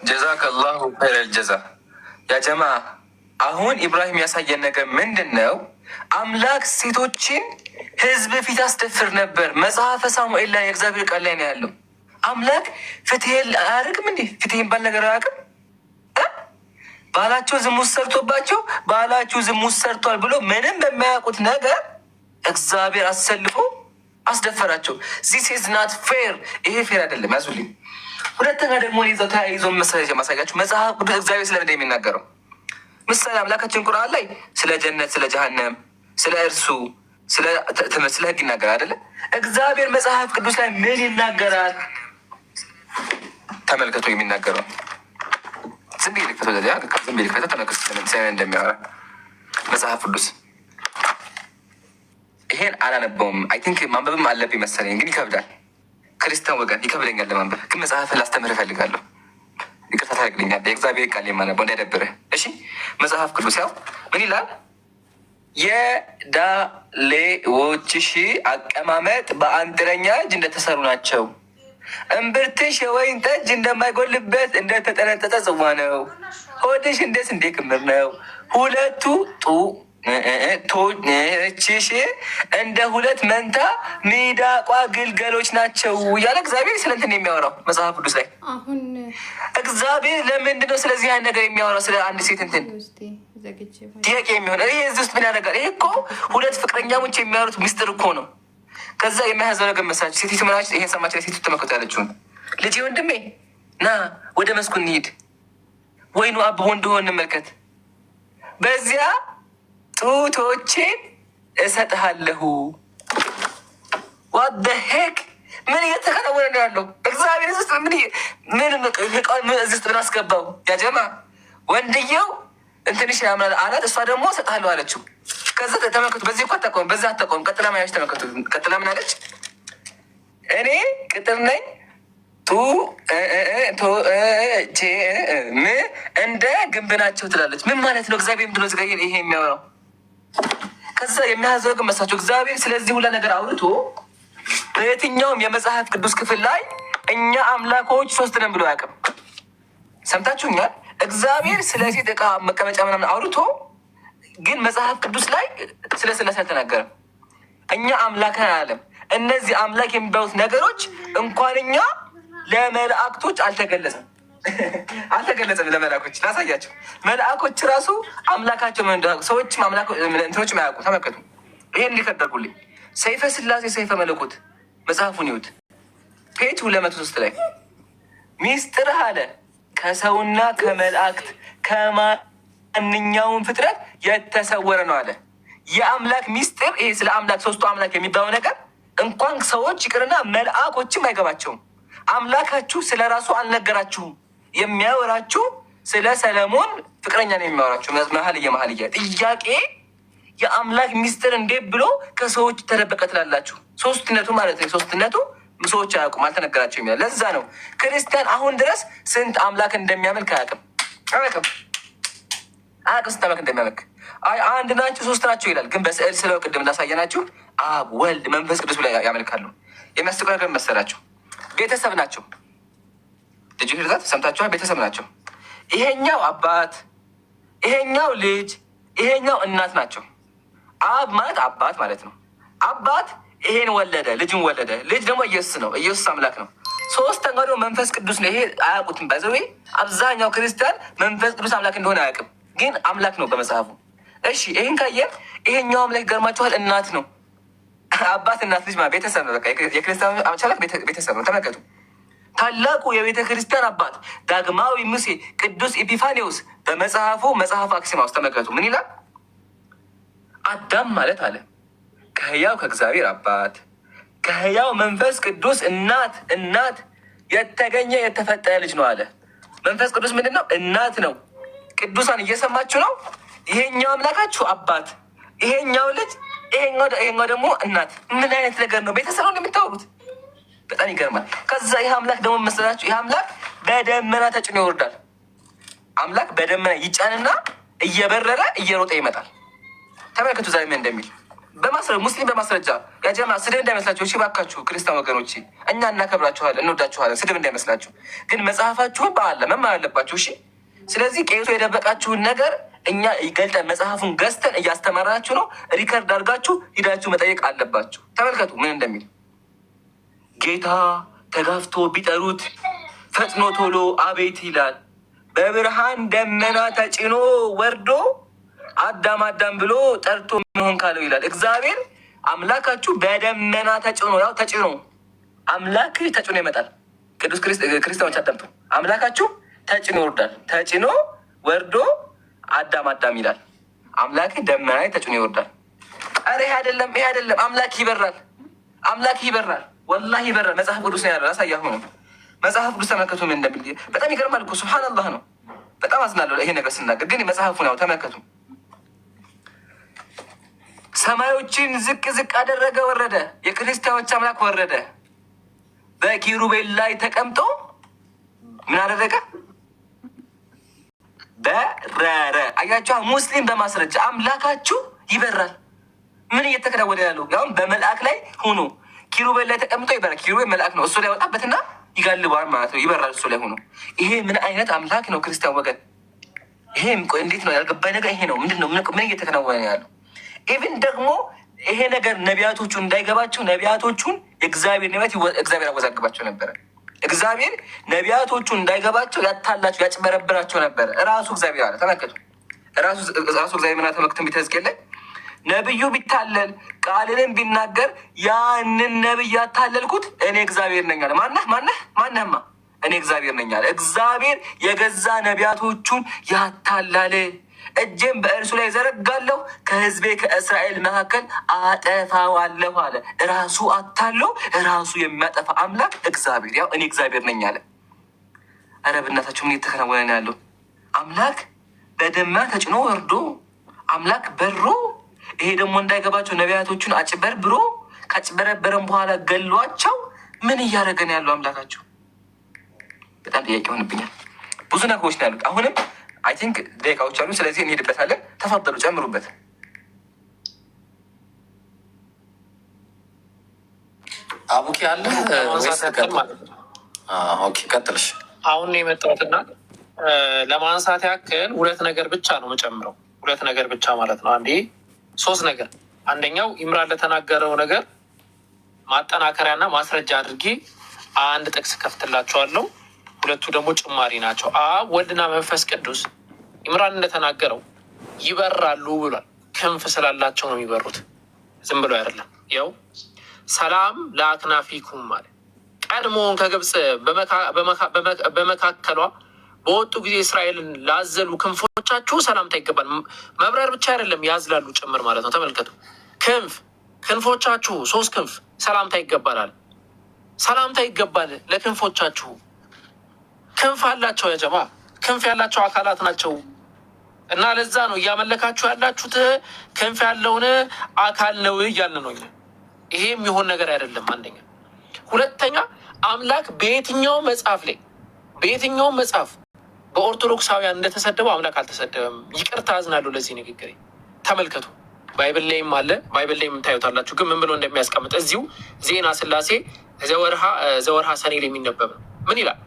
ጀዛከላሁ ኸይረል ጀዛ። ያ ጀማ አሁን ኢብራሂም ያሳየን ነገር ምንድን ነው? አምላክ ሴቶችን ህዝብ ፊት አስደፍር ነበር። መጽሐፈ ሳሙኤል ላይ የእግዚአብሔር ቃል ላይ ነው ያለው። አምላክ ፍትሄን አያደርግም እንዴ? ፍትሄን ባል ነገር አያውቅም? ባላቸው ዝሙት ሰርቶባቸው ባላችሁ ዝሙት ሰርቷል ብሎ ምንም በማያውቁት ነገር እግዚአብሔር አሰልፎ አስደፈራቸው። ዚስ ኢዝ ናት ፌር። ይሄ ፌር አይደለም። ያዙልኝ። ሁለተኛ ደግሞ ይዘው ተያይዞ መሰለኝ ማሳያችሁ መጽሐፍ ቅዱስ እግዚአብሔር ስለምንድን ነው የሚናገረው? ምሳሌ አምላካችን ቁርአን ላይ ስለ ጀነት፣ ስለ ጀሃነም፣ ስለ እርሱ ስለ ህግ ይናገራል አይደለ? እግዚአብሔር መጽሐፍ ቅዱስ ላይ ምን ይናገራል? ተመልከቱ የሚናገረው ዝም ብዬ ልክፈተው ተመልከቱ እንደሚያወራ መጽሐፍ ቅዱስ። ይሄን አላነበውም። አይ ቲንክ ማንበብም አለብኝ መሰለኝ፣ ግን ይከብዳል። ክርስቲያን ወገን ይከብደኛል ለማንበብ፣ ግን መጽሐፍን ላስተምር እፈልጋለሁ። ይቅርታ ታደርግልኛል። የእግዚአብሔር ቃል የማነበው እንዳይደብርህ እሺ። መጽሐፍ ቅዱስ ያው ምን ይላል? የዳሌዎችሽ አቀማመጥ በአንጥረኛ እጅ እንደተሰሩ ናቸው። እምብርትሽ የወይን ጠጅ እንደማይጎልበት እንደተጠነጠጠ ጽዋ ነው። ሆድሽ እንደ ስንዴ ክምር ነው። ሁለቱ ጡቶችሽ እንደ ሁለት መንታ ሚዳቋ ግልገሎች ናቸው እያለ እግዚአብሔር ስለ እንትን የሚያወራው መጽሐፍ ቅዱስ ላይ። እግዚአብሔር ለምንድን ነው ስለዚህ አይነት ነገር የሚያወራው? ስለ አንድ ሴት እንትን ጥያቄ የሚሆነ ይሄ እዚህ ውስጥ ምን ያደርጋል? ይሄ እኮ ሁለት ፍቅረኛሞች የሚያወሩት ምስጢር እኮ ነው። ከዛ የሚያዘው ነገር መሳች ሴቲቱ ምናች ይሄን ሰማች። ሴቲቱ ተመክቶ ያለችውን ልጅ ወንድሜ ና ወደ መስኩ እንሂድ፣ ወይኑ አብቦ እንደሆን እንመልከት፣ በዚያ ጡቶቼን እሰጥሃለሁ። ዋት ዘ ሄክ ምን እየተከናወነ ነው ያለው? እግዚአብሔር ውስጥ ምን አስገባው? ያጀማ ወንድየው እንትንሽ ያምናል አላት። እሷ ደግሞ እሰጥሃለሁ አለችው። ከዛ ተመልከቱ፣ በዚህ እኮ አታቆም፣ በዛ አታቆም። ቀጥላ ማያች ተመልከቱ። ቀጥላ ምን አለች? እኔ ቅጥር ነኝ እንደ ግንብ ናቸው ትላለች። ምን ማለት ነው? እግዚአብሔር ምንድን ነው ዝጋየን ይሄ የሚያወራው? ከዛ የሚያዘው ግን መሳቸው እግዚአብሔር ስለዚህ ሁላ ነገር አውርቶ በየትኛውም የመጽሐፍ ቅዱስ ክፍል ላይ እኛ አምላኮች ሶስት ነን ብሎ አያውቅም። ሰምታችሁኛል? እግዚአብሔር ስለ ሴት ዕቃ መቀመጫ ምናምን አውርቶ ግን መጽሐፍ ቅዱስ ላይ ስለ ስላሴ አልተናገረም። እኛ አምላክ አለም። እነዚህ አምላክ የሚባሉት ነገሮች እንኳን እኛ ለመላእክቶች አልተገለጸም። ለመላእክቶች ላሳያቸው። መላእክቶች ራሱ አምላካቸው ሰዎችም እንትኖች ማያውቁ። ተመልከቱ። ይሄን እንዲከደርጉልኝ ሰይፈ ስላሴ ሰይፈ መለኮት መጽሐፉን ይዩት። ፔጅ 203 ላይ ሚስጥር አለ ከሰውና ከመላእክት ከማንኛውም ፍጥረት የተሰወረ ነው አለ። የአምላክ ሚስጥር ይሄ ስለ አምላክ ሶስቱ አምላክ የሚባለው ነገር እንኳን ሰዎች ይቅርና መልአኮችም አይገባቸውም። አምላካችሁ ስለ ራሱ አልነገራችሁም። የሚያወራችሁ ስለ ሰለሞን ፍቅረኛ ነው የሚያወራችሁ። መኃልየ ጥያቄ የአምላክ ሚስጥር እንዴት ብሎ ከሰዎች ተደበቀ ትላላችሁ? ሶስትነቱ ማለት ነው። ሶስትነቱ ሰዎች አያውቁም፣ አልተነገራቸው የሚላል። ለዛ ነው ክርስቲያን አሁን ድረስ ስንት አምላክ እንደሚያመልክ አያውቅም። ስንት አምላክ እንደሚያመልክ አንድ ናቸው ሶስት ናቸው ይላል። ግን በስዕል ስለው ቅድም እንዳሳየናችሁ አብ፣ ወልድ፣ መንፈስ ቅዱስ ብላ ያመልካሉ። የሚያስጠቁ ነገር መሰላችሁ? ቤተሰብ ናቸው። ልጅ ህርዛት ሰምታችኋል? ቤተሰብ ናቸው። ይሄኛው አባት፣ ይሄኛው ልጅ፣ ይሄኛው እናት ናቸው። አብ ማለት አባት ማለት ነው። አባት ይሄን ወለደ፣ ልጅን ወለደ። ልጅ ደግሞ ኢየሱስ ነው። ኢየሱስ አምላክ ነው። ሶስተኛው ደግሞ መንፈስ ቅዱስ ነው። ይሄ አያውቁትም። በዘዌ አብዛኛው ክርስቲያን መንፈስ ቅዱስ አምላክ እንደሆነ አያውቅም፣ ግን አምላክ ነው በመጽሐፉ። እሺ ይህን ካየን ይሄኛው አምላክ ገርማችኋል? እናት ነው። አባት፣ እናት፣ ልጅ ማለት ቤተሰብ ነው። በቃ የክርስቲያን አምላክ ቤተሰብ ነው። ተመልከቱ። ታላቁ የቤተ ክርስቲያን አባት ዳግማዊ ሙሴ ቅዱስ ኢፒፋኒዎስ በመጽሐፉ መጽሐፍ አክሲማውስ ተመልከቱ ምን ይላል? አዳም ማለት አለ ከህያው ከእግዚአብሔር አባት ከህያው መንፈስ ቅዱስ እናት የተገኘ የተፈጠረ ልጅ ነው አለ። መንፈስ ቅዱስ ምንድን ነው? እናት ነው። ቅዱሳን እየሰማችሁ ነው? ይሄኛው አምላካችሁ አባት፣ ይሄኛው ልጅ፣ ይሄኛው ደግሞ እናት። ምን አይነት ነገር ነው? ቤተሰብ ነው እንደምታወሩት። በጣም ይገርማል። ከዛ ይህ አምላክ ደግሞ መስላችሁ ይህ አምላክ በደመና ተጭኖ ይወርዳል። አምላክ በደመና ይጫንና እየበረረ እየሮጠ ይመጣል። ተመልከቱ ዛሬ ምን እንደሚል ሙስሊም በማስረጃ ያ ጀማ ስድብ እንዳይመስላችሁ እሺ፣ ባካችሁ ክርስቲያን ወገኖች፣ እኛ እናከብራችኋለን፣ እንወዳችኋለን። ስድብ እንዳይመስላችሁ ግን መጽሐፋችሁን በአለ መማር አለባችሁ። እሺ፣ ስለዚህ ቄሱ የደበቃችሁን ነገር እኛ ገልጠን መጽሐፉን ገዝተን እያስተማራችሁ ነው። ሪከርድ አድርጋችሁ ሂዳችሁ መጠየቅ አለባችሁ። ተመልከቱ ምን እንደሚል ጌታ ተጋፍቶ ቢጠሩት ፈጥኖ ቶሎ አቤት ይላል። በብርሃን ደመና ተጭኖ ወርዶ አዳም አዳም ብሎ ጠርቶ ምን ካለው ይላል። እግዚአብሔር አምላካችሁ በደመና ተጭኖ ያው ተጭኖ አምላክ ተጭኖ ይመጣል። ቅዱስ ክርስቲያኖች አዳምጡ። አምላካችሁ ተጭኖ ይወርዳል። ተጭኖ ወርዶ አዳም አዳም ይላል። አምላክ ደመና ላይ ተጭኖ ይወርዳል። አረ ይሄ አይደለም፣ ይሄ አይደለም። አምላክ ይበራል፣ አምላክ ይበራል፣ ወላሂ ይበራል። መጽሐፍ ቅዱስ ነው ያለው። አሳያሁ ነው መጽሐፍ ቅዱስ ተመልከቱ ምን እንደሚል። በጣም ይገርማል እኮ ሱብሃንአላህ ነው። በጣም አዝናለሁ ይሄ ነገር ስናገር፣ ግን መጽሐፉ ነው ተመልከቱ። ሰማዮችን ዝቅ ዝቅ አደረገ ወረደ። የክርስቲያኖች አምላክ ወረደ። በኪሩቤል ላይ ተቀምጦ ምን አደረገ? በረረ። አያችሁ፣ ሙስሊም በማስረጃ አምላካችሁ ይበራል። ምን እየተከናወነ ያለው? ያውም በመልአክ ላይ ሆኖ ኪሩቤል ላይ ተቀምጦ ይበራል። ኪሩቤል መልአክ ነው። እሱ ላይ ወጣበትና ይጋልባል ማለት ነው። ይበራል እሱ ላይ ሆኖ። ይሄ ምን አይነት አምላክ ነው ክርስቲያን ወገን? ይሄ እንዴት ነው ያልገባኝ ነገር ይሄ ነው። ምንድን ነው ምን እየተከናወነ ያለው? ኢቭን ደግሞ ይሄ ነገር ነቢያቶቹ እንዳይገባቸው ነቢያቶቹን የእግዚአብሔር ነቢያት እግዚአብሔር ያወዛግባቸው ነበረ። እግዚአብሔር ነቢያቶቹ እንዳይገባቸው ያታላቸው ያጭበረብራቸው ነበረ። እራሱ እግዚአብሔር አለ። ተመልከቱ፣ ራሱ እግዚአብሔር ምና ተመክቶ ቢተዝገለ ነብዩ ቢታለል ቃልንም ቢናገር ያንን ነብይ ያታለልኩት እኔ እግዚአብሔር ነኝ አለ። ማነህማ? እኔ እግዚአብሔር ነኝ አለ። እግዚአብሔር የገዛ ነቢያቶቹን ያታላል። እጄም በእርሱ ላይ ዘረጋለሁ፣ ከህዝቤ ከእስራኤል መካከል አጠፋዋለሁ አለ። ራሱ አታሎ ራሱ የሚያጠፋ አምላክ እግዚአብሔር፣ ያው እኔ እግዚአብሔር ነኝ አለ። ኧረ በእናታችሁ ምን እየተከናወነ ያለው? አምላክ በደመና ተጭኖ ወርዶ አምላክ በሮ፣ ይሄ ደግሞ እንዳይገባቸው ነቢያቶቹን አጭበርብሮ ካጭበረበረም በኋላ ገሏቸው። ምን እያደረገን ያለው አምላካቸው? በጣም ጥያቄ ሆንብኛል። ብዙ ነገሮች ነው ያሉት። አሁንም አይ ቲንክ ደቂቃዎች አሉ። ስለዚህ እንሄድበታለን። ተፋጠሩ፣ ጨምሩበት። አቡኪ አለ ቀጥልሽ። አሁን የመጣሁትና ለማንሳት ያክል ሁለት ነገር ብቻ ነው የምጨምረው። ሁለት ነገር ብቻ ማለት ነው። አንዴ ሶስት ነገር። አንደኛው ኢምራን ለተናገረው ነገር ማጠናከሪያና ማስረጃ አድርጌ አንድ ጥቅስ ከፍትላቸዋለሁ። ሁለቱ ደግሞ ጭማሪ ናቸው። አብ ወልድና መንፈስ ቅዱስ ኢምራን እንደተናገረው ይበራሉ ብሏል። ክንፍ ስላላቸው ነው የሚበሩት፣ ዝም ብሎ አይደለም። ያው ሰላም ለአክናፊኩም ማለት ቀድሞውን ከግብፅ በመካከሏ በወጡ ጊዜ እስራኤልን ላዘሉ ክንፎቻችሁ ሰላምታ ይገባል። መብረር ብቻ አይደለም ያዝላሉ ጭምር ማለት ነው። ተመልከቱ፣ ክንፎቻችሁ 3 ክንፍ ሰላምታ ይገባላል። ሰላምታ ይገባል ለክንፎቻችሁ። ክንፍ አላቸው ያጀማ፣ ክንፍ ያላቸው አካላት ናቸው። እና ለዛ ነው እያመለካችሁ ያላችሁት ክንፍ ያለውን አካል ነው እያልን ነው። ይሄ የሚሆን ነገር አይደለም። አንደኛ። ሁለተኛ አምላክ በየትኛውም መጽሐፍ በኦርቶዶክሳውያን እንደተሰደበው አምላክ አልተሰደበም። ይቅርታ አዝናለሁ ለዚህ ንግግር። ተመልከቱ፣ ባይብል ላይም አለ። ባይብል ላይም ታዩታላችሁ። ግን ምን ብሎ እንደሚያስቀምጥ እዚሁ ዜና ስላሴ ዘወርሃ ሰኔ ላይ የሚነበብ ነው። ምን ይላል?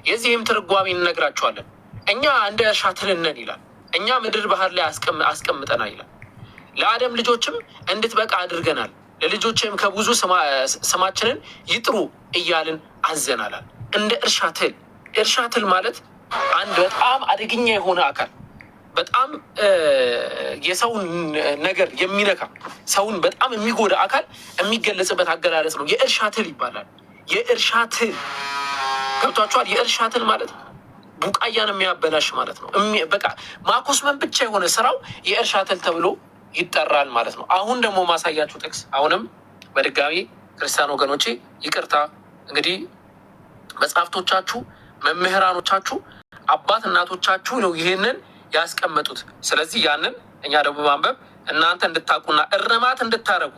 የዚህም ትርጓሜ እንነግራችኋለን። እኛ እንደ እርሻ ትል ነን ይላል። እኛ ምድር ባህር ላይ አስቀምጠናል ይላል። ለአደም ልጆችም እንድትበቃ አድርገናል። ለልጆችም ከብዙ ስማችንን ይጥሩ እያልን አዘናላል። እንደ እርሻ ትል ማለት አንድ በጣም አደገኛ የሆነ አካል፣ በጣም የሰውን ነገር የሚነካ ሰውን በጣም የሚጎዳ አካል የሚገለጽበት አገላለጽ ነው። የእርሻ ትል ይባላል። የእርሻ ትል ገብቷችኋል? የእርሻ ትል ማለት ቡቃያን የሚያበላሽ ማለት ነው። በቃ ማኮስመን ብቻ የሆነ ስራው የእርሻ ትል ተብሎ ይጠራል ማለት ነው። አሁን ደግሞ ማሳያችሁ ጥቅስ፣ አሁንም በድጋሚ ክርስቲያን ወገኖቼ ይቅርታ፣ እንግዲህ መጽሐፍቶቻችሁ፣ መምህራኖቻችሁ፣ አባት እናቶቻችሁ ነው ይህንን ያስቀመጡት። ስለዚህ ያንን እኛ ደግሞ ማንበብ እናንተ እንድታቁና እርማት እንድታረጉ፣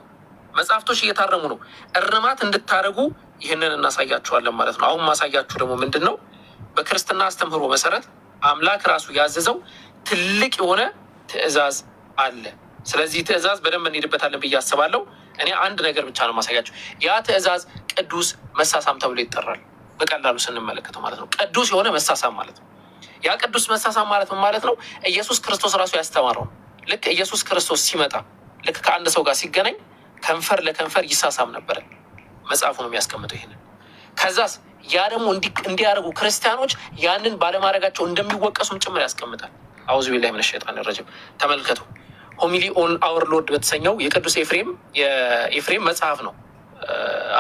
መጽሐፍቶች እየታረሙ ነው፣ እርማት እንድታረጉ ይህንን እናሳያችኋለን ማለት ነው። አሁን ማሳያችሁ ደግሞ ምንድን ነው? በክርስትና አስተምህሮ መሰረት አምላክ ራሱ ያዘዘው ትልቅ የሆነ ትእዛዝ አለ። ስለዚህ ትእዛዝ በደንብ እንሄድበታለን ብዬ አስባለሁ። እኔ አንድ ነገር ብቻ ነው ማሳያቸው። ያ ትእዛዝ ቅዱስ መሳሳም ተብሎ ይጠራል። በቀላሉ ስንመለከተው ማለት ነው። ቅዱስ የሆነ መሳሳም ማለት ነው። ያ ቅዱስ መሳሳም ማለት ምን ማለት ነው? ኢየሱስ ክርስቶስ ራሱ ያስተማረው። ልክ ኢየሱስ ክርስቶስ ሲመጣ ልክ ከአንድ ሰው ጋር ሲገናኝ ከንፈር ለከንፈር ይሳሳም ነበረ። መጽሐፉ ነው የሚያስቀምጠው ይሄንን። ከዛስ ያ ደግሞ እንዲያደርጉ ክርስቲያኖች ያንን ባለማድረጋቸው እንደሚወቀሱም ጭምር ያስቀምጣል። አውዙ ቢላሂ ሚነ ሸይጣን ረጂም። ተመልከቱ። ሆሚሊ ኦን አወር ሎርድ በተሰኘው የቅዱስ የኤፍሬም መጽሐፍ ነው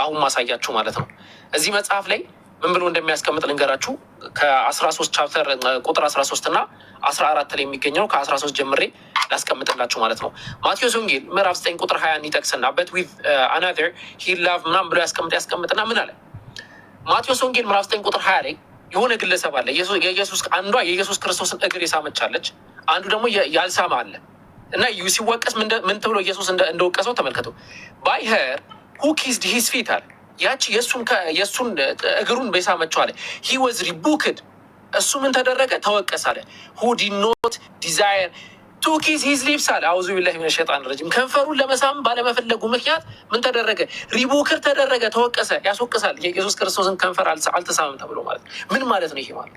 አሁን ማሳያችሁ ማለት ነው። እዚህ መጽሐፍ ላይ ምን ብሎ እንደሚያስቀምጥ ልንገራችሁ። ከ13 ቻፕተር ቁጥር 13 እና 14 ላይ የሚገኘው ከ13 ጀምሬ ላስቀምጥላችሁ ማለት ነው። ማቴዎስ ወንጌል ምዕራፍ 9 ቁጥር 20 ይጠቅስና በት ዊዝ አናዘር ሂ ላቭ ምናምን ብሎ ያስቀምጥና ምን አለ? ማቴዎስ ወንጌል ምዕራፍ 9 ቁጥር 20 ላይ የሆነ ግለሰብ አለ። አንዷ የኢየሱስ ክርስቶስን እግር የሳመቻለች፣ አንዱ ደግሞ ያልሳመ አለ እና ሲወቀስ ምን ተብሎ ኢየሱስ እንደወቀሰው ተመልከተው። ባይ ሄር ሁ ኪስድ ሂዝ ፊት አለ። ያቺ የእሱን እግሩን በሳመችው አለ። ሂ ወዝ ሪቡክድ፣ እሱ ምን ተደረገ? ተወቀስ አለ። ሁ ዲ ኖት ዲዛየር ቱ ኪስ ሂዝ ሊፕስ አለ። አውዙ ቢላሂ ሚነ ሸይጣን ረጂም። ከንፈሩን ለመሳም ባለመፈለጉ ምክንያት ምን ተደረገ? ሪቡክር ተደረገ፣ ተወቀሰ። ያስወቅሳል። የኢየሱስ ክርስቶስን ከንፈር አልተሳምም ተብሎ ማለት ምን ማለት ነው? ይሄ ማለት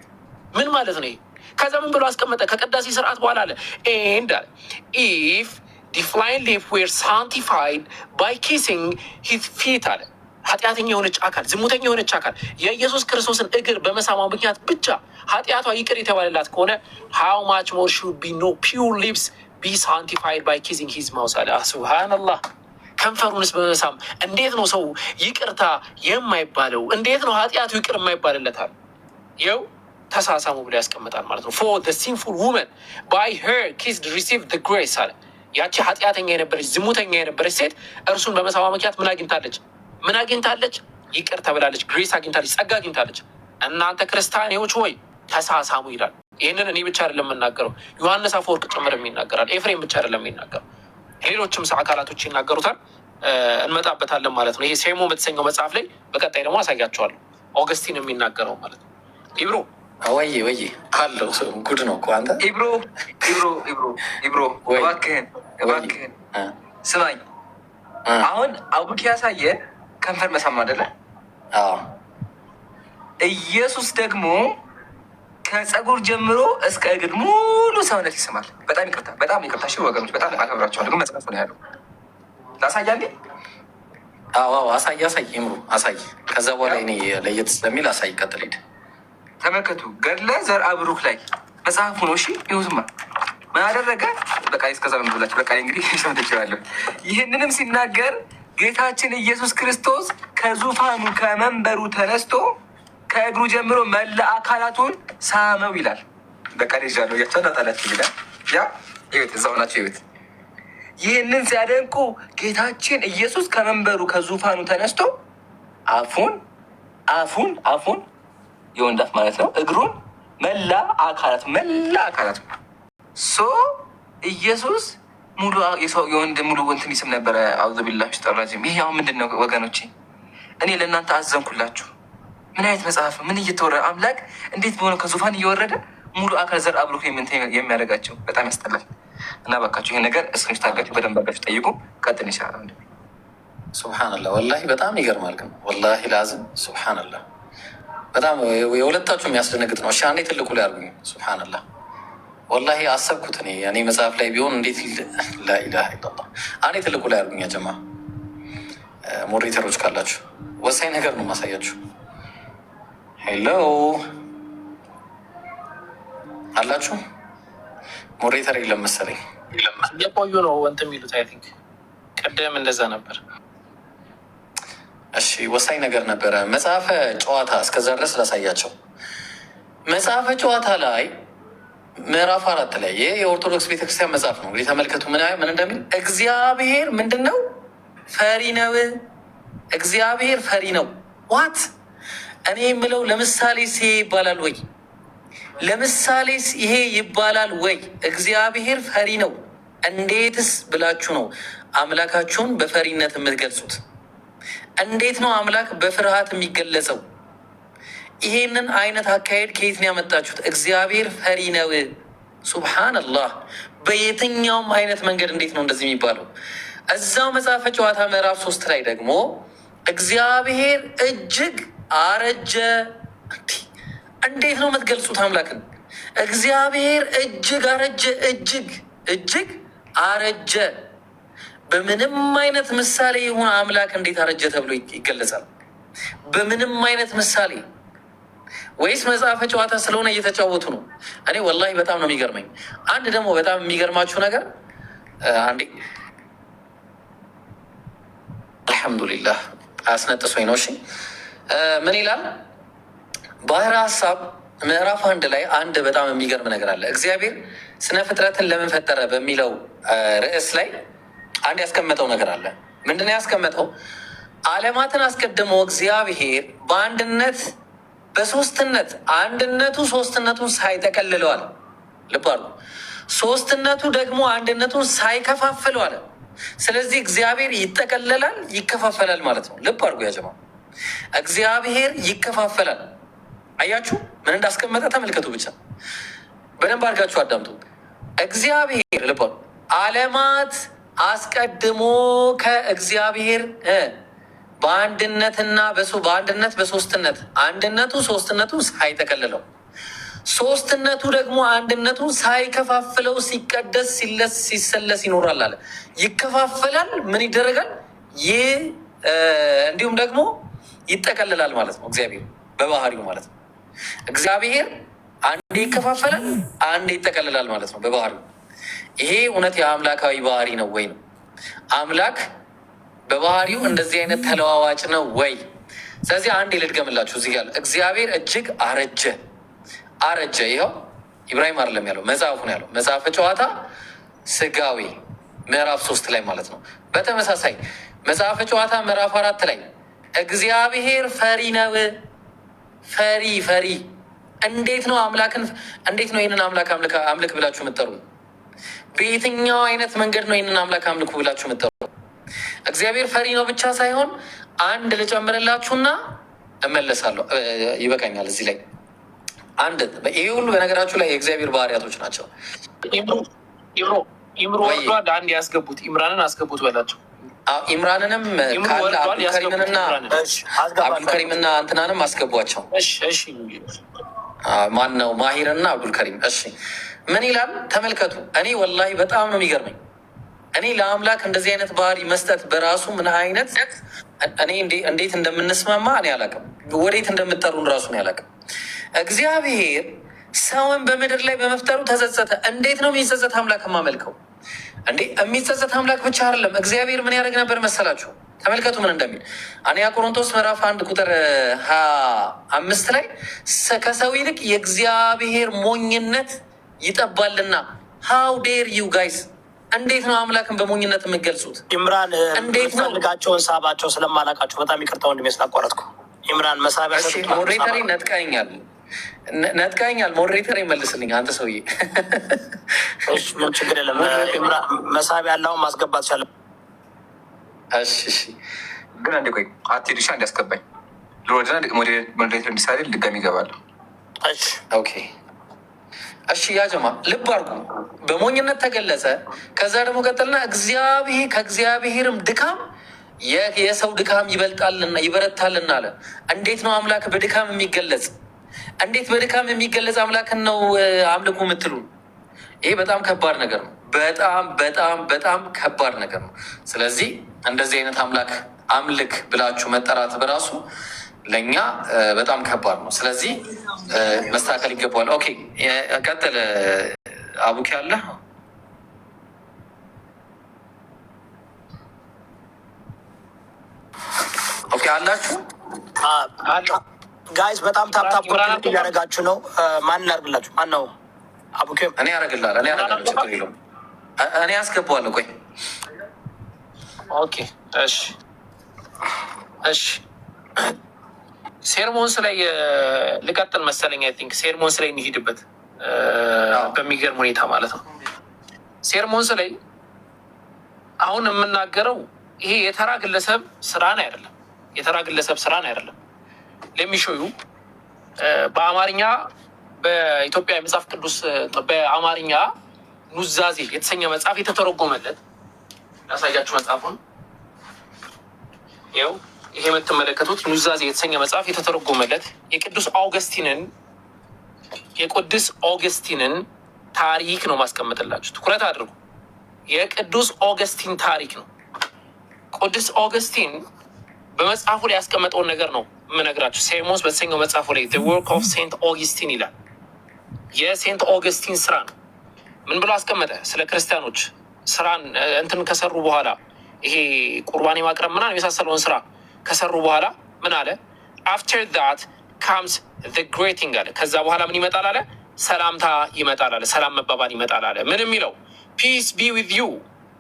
ምን ማለት ነው? ይሄ ከዛ ምን ብሎ አስቀመጠ? ከቅዳሴ ስርዓት በኋላ አለ ኤንድ ኢፍ ዲ ፍላይንግ ሊፕ ዌር ሳንቲፋይድ ባይ ኪሲንግ ሂዝ ፊት አለ። ኃጢአተኛ የሆነች አካል፣ ዝሙተኛ የሆነች አካል የኢየሱስ ክርስቶስን እግር በመሳማ ምክንያት ብቻ ኃጢአቷ ይቅር የተባለላት ከሆነ ሃው ማች ሞር ሹድ ቢ ኖ ፒውር ሊፕስ ቢ ሳንቲፋይድ ባይ ኪሲንግ ሂዝ ማውስ አለ። ሱብሃነላህ። ከንፈሩንስ በመሳም እንዴት ነው ሰው ይቅርታ የማይባለው? እንዴት ነው ኃጢአቱ ይቅር የማይባልለታል? ይኸው ተሳሳሙ ብሎ ያስቀምጣል ማለት ነው። ፎር ዘ ሲንፉል ውመን ባይ ሄር ኪስድ ሪሲቭ ዘ ግሬስ አለ። ያቺ ኃጢአተኛ የነበረች ዝሙተኛ የነበረች ሴት እርሱን በመሳማ ምክንያት ምን አግኝታለች? ምን አግኝታለች? ይቅር ተብላለች። ግሬስ አግኝታለች። ጸጋ አግኝታለች። እናንተ ክርስቲያኖች ሆይ ተሳሳሙ ይላል። ይህንን እኔ ብቻ አይደለም የምናገረው፣ ዮሐንስ አፈወርቅ ጭምር ይናገራል። ኤፍሬም ብቻ አይደለም የሚናገረው፣ ሌሎችም አካላቶች ይናገሩታል። እንመጣበታለን ማለት ነው። ይሄ ሴሞ በተሰኘው መጽሐፍ ላይ በቀጣይ ደግሞ አሳያቸዋለሁ። ኦገስቲን የሚናገረው ማለት ነው። ኢብሮ ወይ አለው ጉድ ነው እኮ አንተ። ኢብሮ እባክህን ስማኝ። አሁን አቡኪ ያሳየን ከንፈር መሳም አይደለ? ኢየሱስ ደግሞ ከጸጉር ጀምሮ እስከ እግር ሙሉ ሰውነት ይስማል። በጣም ይቅርታ እሺ ወገኖች፣ በጣም አከብራቸዋለሁ። ግን መጽሐፍ ነው ያለው። ላሳያ እንዴ? አሳይ ምሩ አሳይ። ከዛ በኋላ እኔ ለየት ስለሚል አሳይ። ቀጥል ሂድ። ተመልከቱ። ገድለ ዘርአ ብሩክ ላይ መጽሐፉ ነው። እሺ ይሁትማ ምን አደረገ? በቃ እስከዛ ምን ብላችሁ በቃ እንግዲህ ሰምተችላለሁ። ይህንንም ሲናገር ጌታችን ኢየሱስ ክርስቶስ ከዙፋኑ ከመንበሩ ተነስቶ ከእግሩ ጀምሮ መላ አካላቱን ሳመው ይላል። በቃ ልጃለሁ ያቻናታላችሁ ይላል። ያ ይሁት እዛው ናቸው ይሁት። ይህንን ሲያደንቁ ጌታችን ኢየሱስ ከመንበሩ ከዙፋኑ ተነስቶ አፉን የወንዳፍ ማለት ነው፣ እግሩን መላ አካላቱ ሶ ኢየሱስ ሙሉ የወንድ ሙሉ እንትን ይስም ነበረ። አውዙ ቢላሂ ሽጠራጅም። ይሄ አሁን ምንድን ነው ወገኖቼ? እኔ ለእናንተ አዘንኩላችሁ። ምን አይነት መጽሐፍ ምን እየተወረ አምላክ እንዴት በሆነ ከዙፋን እየወረደ ሙሉ አካል ዘርአ ብሩክ የሚያደርጋቸው በጣም ያስጠላል። እና በቃችሁ ይሄን ነገር እስክሪን ታጋችሁ በደንብ አጋችሁ ጠይቁ። ቀጥል ይሻላል። ሱብሃነላህ ወላሂ በጣም ይገርማል። ግን ወላሂ ላዝም ሱብሃነላህ በጣም የሁለታችሁ የሚያስደነግጥ ነው። እሺ አንዴ ትልቁ ላይ አርጉኝ። ሱብሃነላህ ወላሂ አሰብኩት እኔ መጽሐፍ ላይ ቢሆን እንዴት ላኢላሃ ኢለላህ። አንዴ ትልቁ ላይ አርጉኝ። ያጀማ ሞዴሬተሮች ካላችሁ ወሳኝ ነገር ነው ማሳያችሁ። ሄሎ አላችሁ? ሞዴሬተር የለም መሰለኝ። እየቆዩ ነው እንትን የሚሉት። አይ ቲንክ ቅድም እንደዛ ነበር። እሺ ወሳኝ ነገር ነበረ። መጽሐፈ ጨዋታ እስከዛ ድረስ ላሳያቸው። መጽሐፈ ጨዋታ ላይ ምዕራፍ 4 ላይ ይህ የኦርቶዶክስ ቤተክርስቲያን መጽሐፍ ነው። እንግዲህ ተመልከቱ ምን እንደሚል። እግዚአብሔር ምንድን ነው? ፈሪ ነው። እግዚአብሔር ፈሪ ነው። ዋት እኔ የምለው ለምሳሌስ ይሄ ይባላል ወይ? ለምሳሌስ ይሄ ይባላል ወይ? እግዚአብሔር ፈሪ ነው። እንዴትስ ብላችሁ ነው አምላካችሁን በፈሪነት የምትገልጹት? እንዴት ነው አምላክ በፍርሃት የሚገለጸው? ይሄንን አይነት አካሄድ ከየት ነው ያመጣችሁት? እግዚአብሔር ፈሪ ነው። ሱብሃነላህ በየትኛውም አይነት መንገድ እንዴት ነው እንደዚህ የሚባለው? እዛው መጽሐፈ ጨዋታ ምዕራፍ 3 ላይ ደግሞ እግዚአብሔር እጅግ አረጀ። እንዴት ነው የምትገልጹት አምላክን? እግዚአብሔር እጅግ አረጀ፣ እጅግ አረጀ። በምንም አይነት ምሳሌ የሆነ አምላክ እንዴት አረጀ ተብሎ ይገለጻል? በምንም አይነት ምሳሌ ወይስ መጽሐፈ ጨዋታ ስለሆነ እየተጫወቱ ነው? እኔ ወላሂ በጣም ነው የሚገርመኝ። አንድ ደግሞ በጣም የሚገርማችሁ ነገር አንዴ አልሐምዱሊላህ አስነጥሶኝ ነው። እሺ ምን ይላል? ባህረ ሀሳብ ምዕራፍ 1 ላይ አንድ በጣም የሚገርም ነገር አለ። እግዚአብሔር ስነ ፍጥረትን ለምን ፈጠረ በሚለው ርዕስ ላይ አንድ ያስቀመጠው ነገር አለ። ምንድነው ያስቀመጠው? ዓለማትን አስቀድሞ እግዚአብሔር በአንድነት በሶስትነት አንድነቱ ሶስትነቱን ሳይጠቀልለዋል። ልብ አድርጉ። ሶስትነቱ ደግሞ አንድነቱን ሳይከፋፍለዋል። ስለዚህ እግዚአብሔር ይጠቀለላል፣ ይከፋፈላል ማለት ነው። ልብ አድርጉ ያጀማ፣ እግዚአብሔር ይከፋፈላል። አያችሁ ምን እንዳስቀመጠ ተመልከቱ። ብቻ በደንብ አድርጋችሁ አዳምጡ። እግዚአብሔር ልብ አድርጉ፣ ዓለማት አስቀድሞ ከእግዚአብሔር በአንድነትና በአንድነት በሶስትነት አንድነቱ ሶስትነቱ ሳይጠቀልለው ሶስትነቱ ደግሞ አንድነቱ ሳይከፋፍለው ሲቀደስ ሲሰለስ ይኖራል አለ። ይከፋፈላል፣ ምን ይደረጋል? ይህ እንዲሁም ደግሞ ይጠቀልላል ማለት ነው። እግዚአብሔር በባህሪው ማለት ነው። እግዚአብሔር አንዴ ይከፋፈላል፣ አንዴ ይጠቀልላል ማለት ነው በባህሪው። ይሄ እውነት የአምላካዊ ባህሪ ነው ወይ ነው? አምላክ በባህሪው እንደዚህ አይነት ተለዋዋጭ ነው ወይ? ስለዚህ አንዴ ልድገምላችሁ። እዚህ ያለ እግዚአብሔር እጅግ አረጀ አረጀ። ይኸው ኢብራሂም አይደለም ያለው፣ መጽሐፉ ነው ያለው። መጽሐፈ ጨዋታ ስጋዊ ምዕራፍ 3 ላይ ማለት ነው። በተመሳሳይ መጽሐፈ ጨዋታ ምዕራፍ 4 ላይ እግዚአብሔር ፈሪ ነው። ፈሪ እንዴት ነው አምላክን እንዴት ነው ይህንን አምላክ አምልክ ብላችሁ የምትጠሩ? በየትኛው አይነት መንገድ ነው ይህንን አምላክ አምልኩ ብላችሁ የምትጠሩ? እግዚአብሔር ፈሪ ነው ብቻ ሳይሆን አንድ ልጨምርላችሁና እመለሳለሁ። ይበቃኛል። እዚህ ላይ አንድ ይሄ ሁሉ በነገራችሁ ላይ የእግዚአብሔር ባህሪያቶች ናቸው። ኢምሮ ወርዷል። አንድ ያስገቡት ኢምራንን አስገቡት በላቸው። ኢምራንንም ካለ አብዱልከሪምና እንትናንም አስገቧቸው። ማን ነው? ማሂርና አብዱልከሪም። እሺ ምን ይላል ተመልከቱ። እኔ ወላሂ በጣም ነው የሚገርመኝ። እኔ ለአምላክ እንደዚህ አይነት ባህሪ መስጠት በራሱ ምን አይነት እኔ እንዴት እንደምንስማማ እኔ አላውቅም። ወዴት እንደምጠሩን ራሱ እኔ አላውቅም። እግዚአብሔር ሰውን በምድር ላይ በመፍጠሩ ተጸጸተ። እንዴት ነው የሚጸጸት አምላክ የማመልከው? እንዴ የሚጸጸት አምላክ ብቻ አይደለም። እግዚአብሔር ምን ያደርግ ነበር መሰላችሁ? ተመልከቱ ምን እንደሚል አንደኛ ቆሮንቶስ ምዕራፍ 1 ቁጥር 25 ላይ ከሰው ይልቅ የእግዚአብሔር ሞኝነት ይጠባልና። ሃው ዴር ዩ ጋይስ! እንዴት ነው አምላክን በሞኝነት የምገልጹት? ኢምራን እንዴት ነው ልጋቸውን ሳባቸው ስለማላቃቸው በጣም ይቅርታ ወንድሜ ስላቋረጥኩ። ኢምራን መሳቢያ ሞዴሬተሪ ነጥቀኛል። ሞዴሬተሪ መልስልኝ አንተ ሰውዬ። ምን ችግር የለም። መሳቢያ ያለውን ማስገባት ቻለ። እሺ ግን አንዴ ቆይ አትሄድሻ እንዲያስገባኝ ልወደና ሞዴሬተር እንዲሳሌ ድጋሚ ይገባለሁ። ኦኬ እሺ ያጀማ ልብ አድርጉ። በሞኝነት ተገለጸ። ከዛ ደግሞ ቀጠልና ከእግዚአብሔርም ድካም የሰው ድካም ይበረታልና አለ። እንዴት ነው አምላክ በድካም የሚገለጽ? እንዴት በድካም የሚገለጽ አምላክን ነው አምልኩ የምትሉ? ይሄ በጣም ከባድ ነገር ነው። በጣም ከባድ ነገር ነው። ስለዚህ እንደዚህ አይነት አምላክ አምልክ ብላችሁ መጠራት በራሱ ለእኛ በጣም ከባድ ነው። ስለዚህ መስተካከል ይገባዋል። ኦኬ ቀጥል። አቡኪ አለ። ኦኬ አላችሁ ጋይስ፣ በጣም ታፕታፕ እያደረጋችሁ ነው። ማን ላድርግላችሁ? ማን ነው? አቡኪ እኔ ያደርግልሃል። ችግር የለውም። እኔ አስገባዋለሁ። ቆይ ኦኬ እሺ ሴርሞንስ ላይ ልቀጥል መሰለኝ። አይ ቲንክ ሴርሞንስ ላይ እንሂድበት በሚገርም ሁኔታ ማለት ነው። ሴርሞንስ ላይ አሁን የምናገረው ይሄ የተራ ግለሰብ ስራን አይደለም። ለሚሾዩ በአማርኛ በኢትዮጵያ የመጽሐፍ ቅዱስ በአማርኛ ኑዛዜ የተሰኘ መጽሐፍ የተተረጎመለት ያሳያችሁ መጽሐፉን ይኸው ይሄ የምትመለከቱት ኑዛዜ የተሰኘ መጽሐፍ የተተረጎመለት የቅዱስ ኦገስቲንን ታሪክ ነው ማስቀመጥላችሁ። ትኩረት አድርጉ። የቅዱስ ኦገስቲን ታሪክ ነው። ቅዱስ ኦገስቲን በመጽሐፉ ላይ ያስቀመጠውን ነገር ነው የምነግራችሁ። ሴርሞንስ በተሰኘው መጽሐፉ ላይ ዘ ወርክ ኦፍ ሴንት ኦገስቲን ይላል። የሴንት ኦገስቲን ስራ ነው። ምን ብሎ አስቀመጠ? ስለ ክርስቲያኖች ስራን እንትን ከሰሩ በኋላ ይሄ ቁርባን የማቅረብ ምናምን የመሳሰለውን ስራ ከሰሩ በኋላ ምን አለ? አፍተር ዛት ካምስ ዘ ግሬቲንግ አለ። ከዛ በኋላ ምን ይመጣል አለ? ሰላምታ ይመጣል አለ። ሰላም መባባል ይመጣል አለ። ምን የሚለው? ፒስ ቢ ዊዝ ዩ፣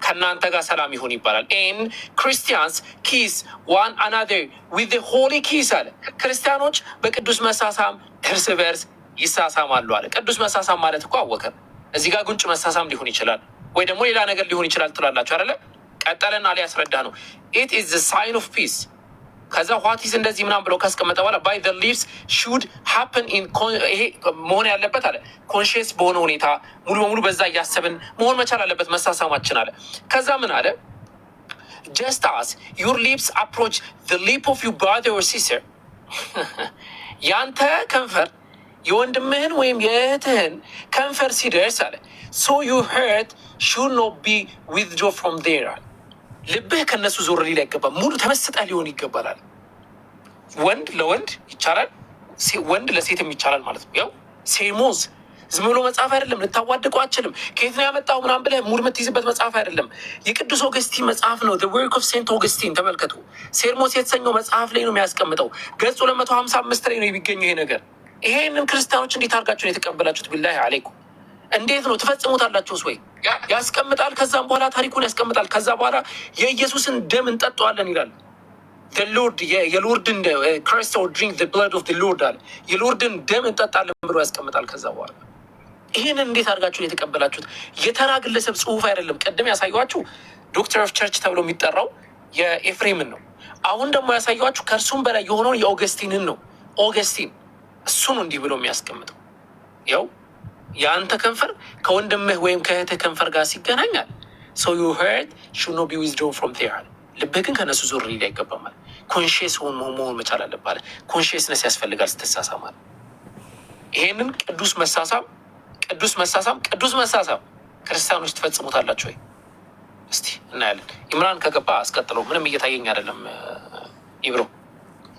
ከእናንተ ጋር ሰላም ይሁን ይባላል። ኤን ክርስቲያንስ ኪስ ዋን አናዘር ዊዝ ሆሊ ኪስ አለ። ክርስቲያኖች በቅዱስ መሳሳም እርስ በርስ ይሳሳማሉ አለ። ቅዱስ መሳሳም ማለት እኮ አወቀ። እዚህ ጋር ጉንጭ መሳሳም ሊሆን ይችላል ወይ ደግሞ ሌላ ነገር ሊሆን ይችላል ትላላችሁ አይደለ? ቀጠለና ሊያስረዳ ነው። ኢት ኢዝ ዘ ሳይን ኦፍ ፒስ። ከዛ ዋቲስ እንደዚህ ምናምን ብለው ካስቀመጠ በኋላ ባይ ዘ ሊቭስ ሹድ ሃፕን ኢን፣ ይሄ መሆን ያለበት አለ ኮንሽስ በሆነ ሁኔታ ሙሉ በሙሉ በዛ እያሰብን መሆን መቻል አለበት መሳሳማችን አለ። ከዛ ምን አለ? ጀስት አስ ዩር ሊፕስ አፕሮች ዘ ሊፕ ኦፍ ዩር ብራዘር ኦር ሲስተር፣ ያንተ ከንፈር የወንድምህን ወይም የእህትህን ከንፈር ሲደርስ አለ ሶ ዩር ሄርት ሹድ ኖት ቢ ዊዝድሮ ፍሮም ዜር አለ። ልብህ ከእነሱ ዞር ሊል አይገባም። ሙሉ ተመስጠህ ሊሆን ይገባላል። ወንድ ለወንድ ይቻላል፣ ወንድ ለሴትም ይቻላል ማለት ነው። ያው ሴርሞንስ ዝም ብሎ መጽሐፍ አይደለም። ልታዋድቀው አችልም። ከየት ነው ያመጣው ምናምን ብለህ ሙድ የምትይዝበት መጽሐፍ አይደለም። የቅዱስ ኦገስቲን መጽሐፍ ነው። ዘ ወርክ ኦፍ ሴንት ኦገስቲን ተመልከቱ። ሴርሞንስ የተሰኘው መጽሐፍ ላይ ነው የሚያስቀምጠው። ገጹ 255 ላይ ነው የሚገኘው ይሄ ነገር። ይሄንን ክርስቲያኖች እንዴት አድርጋችሁ ነው የተቀበላችሁት? ቢላሂ አለይኩም እንዴት ነው ትፈጽሙታላችሁስ ወይ? ያስቀምጣል። ከዛም በኋላ ታሪኩን ያስቀምጣል። ከዛ በኋላ የኢየሱስን ደም እንጠጣዋለን ይላል። የሎርድን ክራይስት ኦር ድሪንክ ዘ ብለድ ኦፍ ዘ ሎርድ አለ። የሎርድን ደም እንጠጣለን ብሎ ያስቀምጣል። ከዛ በኋላ ይህንን እንዴት አድርጋችሁ የተቀበላችሁት? የተራ ግለሰብ ጽሁፍ አይደለም። ቅድም ያሳየኋችሁ ዶክተር ኦፍ ቸርች ተብሎ የሚጠራው የኤፍሬምን ነው። አሁን ደግሞ ያሳየኋችሁ ከእርሱም በላይ የሆነውን የኦገስቲንን ነው። ኦገስቲን እሱ ነው እንዲህ ብሎ የሚያስቀምጠው። ያው የአንተ ከንፈር ከወንድምህ ወይም ከእህትህ ከንፈር ጋር ሲገናኛል ሶ ዩ ሄርት ሹድ ኖት ቢ ዊዝድሮን ፍሮም ዜር አለ። ልብህ ግን ከእነሱ ዞር ሊል አይገባም። ኮንሽስ መሆን መቻል አለብህ። ኮንሽስነስ ያስፈልጋል ስትሳሳም። ይሄንን ቅዱስ መሳሳም ክርስቲያኖች ትፈጽሙታላችሁ ወይ? እስቲ እናያለን። ኢምራን ከገባ አስቀጥለው። ምንም እየታየኝ አይደለም። ኢብሮ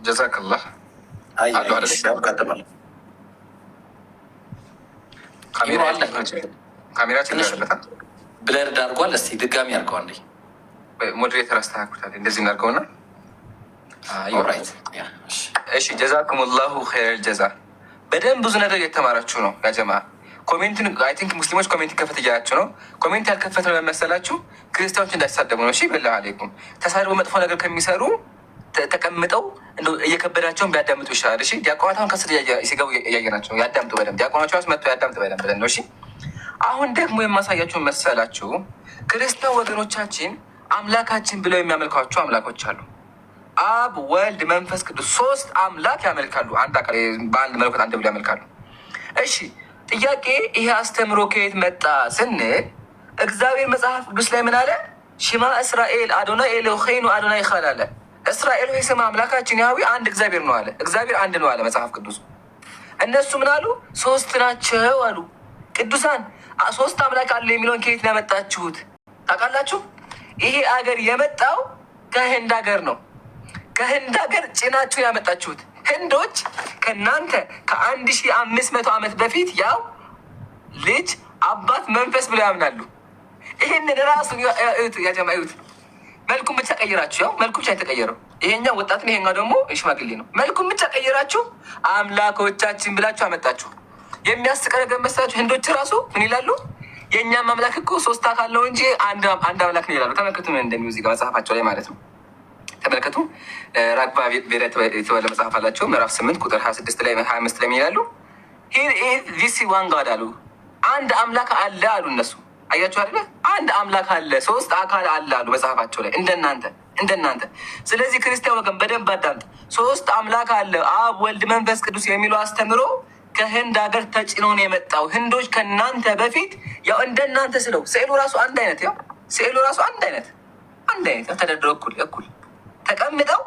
ጀዛክላህ ካሜራ ብለር ዳርጓል። እስቲ ድጋሚ አድርገው አንዴ። ሞዴሬተር አስተካክሉታል። እንደዚህ እናድርገውና እሺ። ጀዛኩሙላሁ ኸይረል ጀዛ። በደንብ ብዙ ነገር እየተማራችሁ ነው ያጀማ። ኮሜንትን አይ ቲንክ ሙስሊሞች ኮሜንት ከፈት እያላችሁ ነው። ኮሜንት ያልከፈት ነው መሰላችሁ ክርስቲያኖች እንዳይሳደቡ ነው። እሺ ብላህ አለይኩም። ተሳድበው መጥፎ ነገር ከሚሰሩ ተቀምጠው እየከበዳቸውን ቢያዳምጡ ይሻላል። እሺ ዲያቆናታውን ከስር ሲገቡ እያየናቸው ያዳምጡ በደንብ። ዲያቆናቸው መጥቶ ያዳምጡ በደንብ ብለን ነው። እሺ አሁን ደግሞ የማሳያችሁን መሰላችሁ ክርስቲያን ወገኖቻችን አምላካችን ብለው የሚያመልኳቸው አምላኮች አሉ። አብ፣ ወልድ፣ መንፈስ ቅዱስ ሶስት አምላክ ያመልካሉ። አንድ አካል በአንድ መለኮት አንድ ብለው ያመልካሉ። እሺ ጥያቄ ይሄ አስተምሮ ከየት መጣ ስንል እግዚአብሔር መጽሐፍ ቅዱስ ላይ ምን አለ? ሽማ እስራኤል አዶናይ ኤሎሄኑ አዶናይ ይኻል አለ። እስራኤል ሆይ ስማ አምላካችን ያህዌ አንድ እግዚአብሔር ነው አለ። እግዚአብሔር አንድ ነው አለ መጽሐፍ ቅዱስ። እነሱ ምን አሉ? ሶስት ናቸው አሉ። ቅዱሳን ሶስት አምላክ አለ የሚለውን ከየት ነው ያመጣችሁት ታውቃላችሁ? ይሄ አገር የመጣው ከህንድ ሀገር ነው። ከህንድ ሀገር ጭናችሁ ያመጣችሁት። ህንዶች ከእናንተ ከ1500 ዓመት በፊት ያው ልጅ አባት መንፈስ ብለው ያምናሉ። ይህንን ራሱ ያጀማዩት መልኩን ብቻ ቀይራችሁ፣ ያው መልኩ ብቻ የተቀየረው ይሄኛው ወጣትን ይሄኛው ደግሞ ሽማግሌ ነው። መልኩን ብቻ ቀይራችሁ አምላኮቻችን ብላችሁ አመጣችሁ። የሚያስቀ ነገር መሰላችሁ? ህንዶች ራሱ ምን ይላሉ? የእኛም አምላክ እኮ ሶስት አካል ነው እንጂ አንድ አምላክ ነው ይላሉ። ተመልከቱ ምን እንደሚውዚጋ መጽሐፋቸው ላይ ማለት ነው። ተመልከቱ ራግባ ብሔረ የተባለ መጽሐፍ አላቸው። ምዕራፍ 8 ቁጥር 26 ላይ 25 ላይ ይላሉ ዚስ ዋን ጋድ አሉ። አንድ አምላክ አለ አሉ እነሱ። አያችሁ አይደለ? አንድ አምላክ አለ፣ ሶስት አካል አለ አሉ መጽሐፋቸው ላይ እንደናንተ። ስለዚህ ክርስቲያን ወገን በደንብ አዳምጥ። ሶስት አምላክ አለ አብ፣ ወልድ፣ መንፈስ ቅዱስ የሚለው አስተምሮ ከህንድ ሀገር ተጭኖ ነው የመጣው። ህንዶች ከእናንተ በፊት ያው እንደናንተ ስለው ስዕሉ ራሱ አንድ አይነት ያው ስዕሉ ራሱ አንድ አይነት ተደርድረው እኩል ተቀምጠው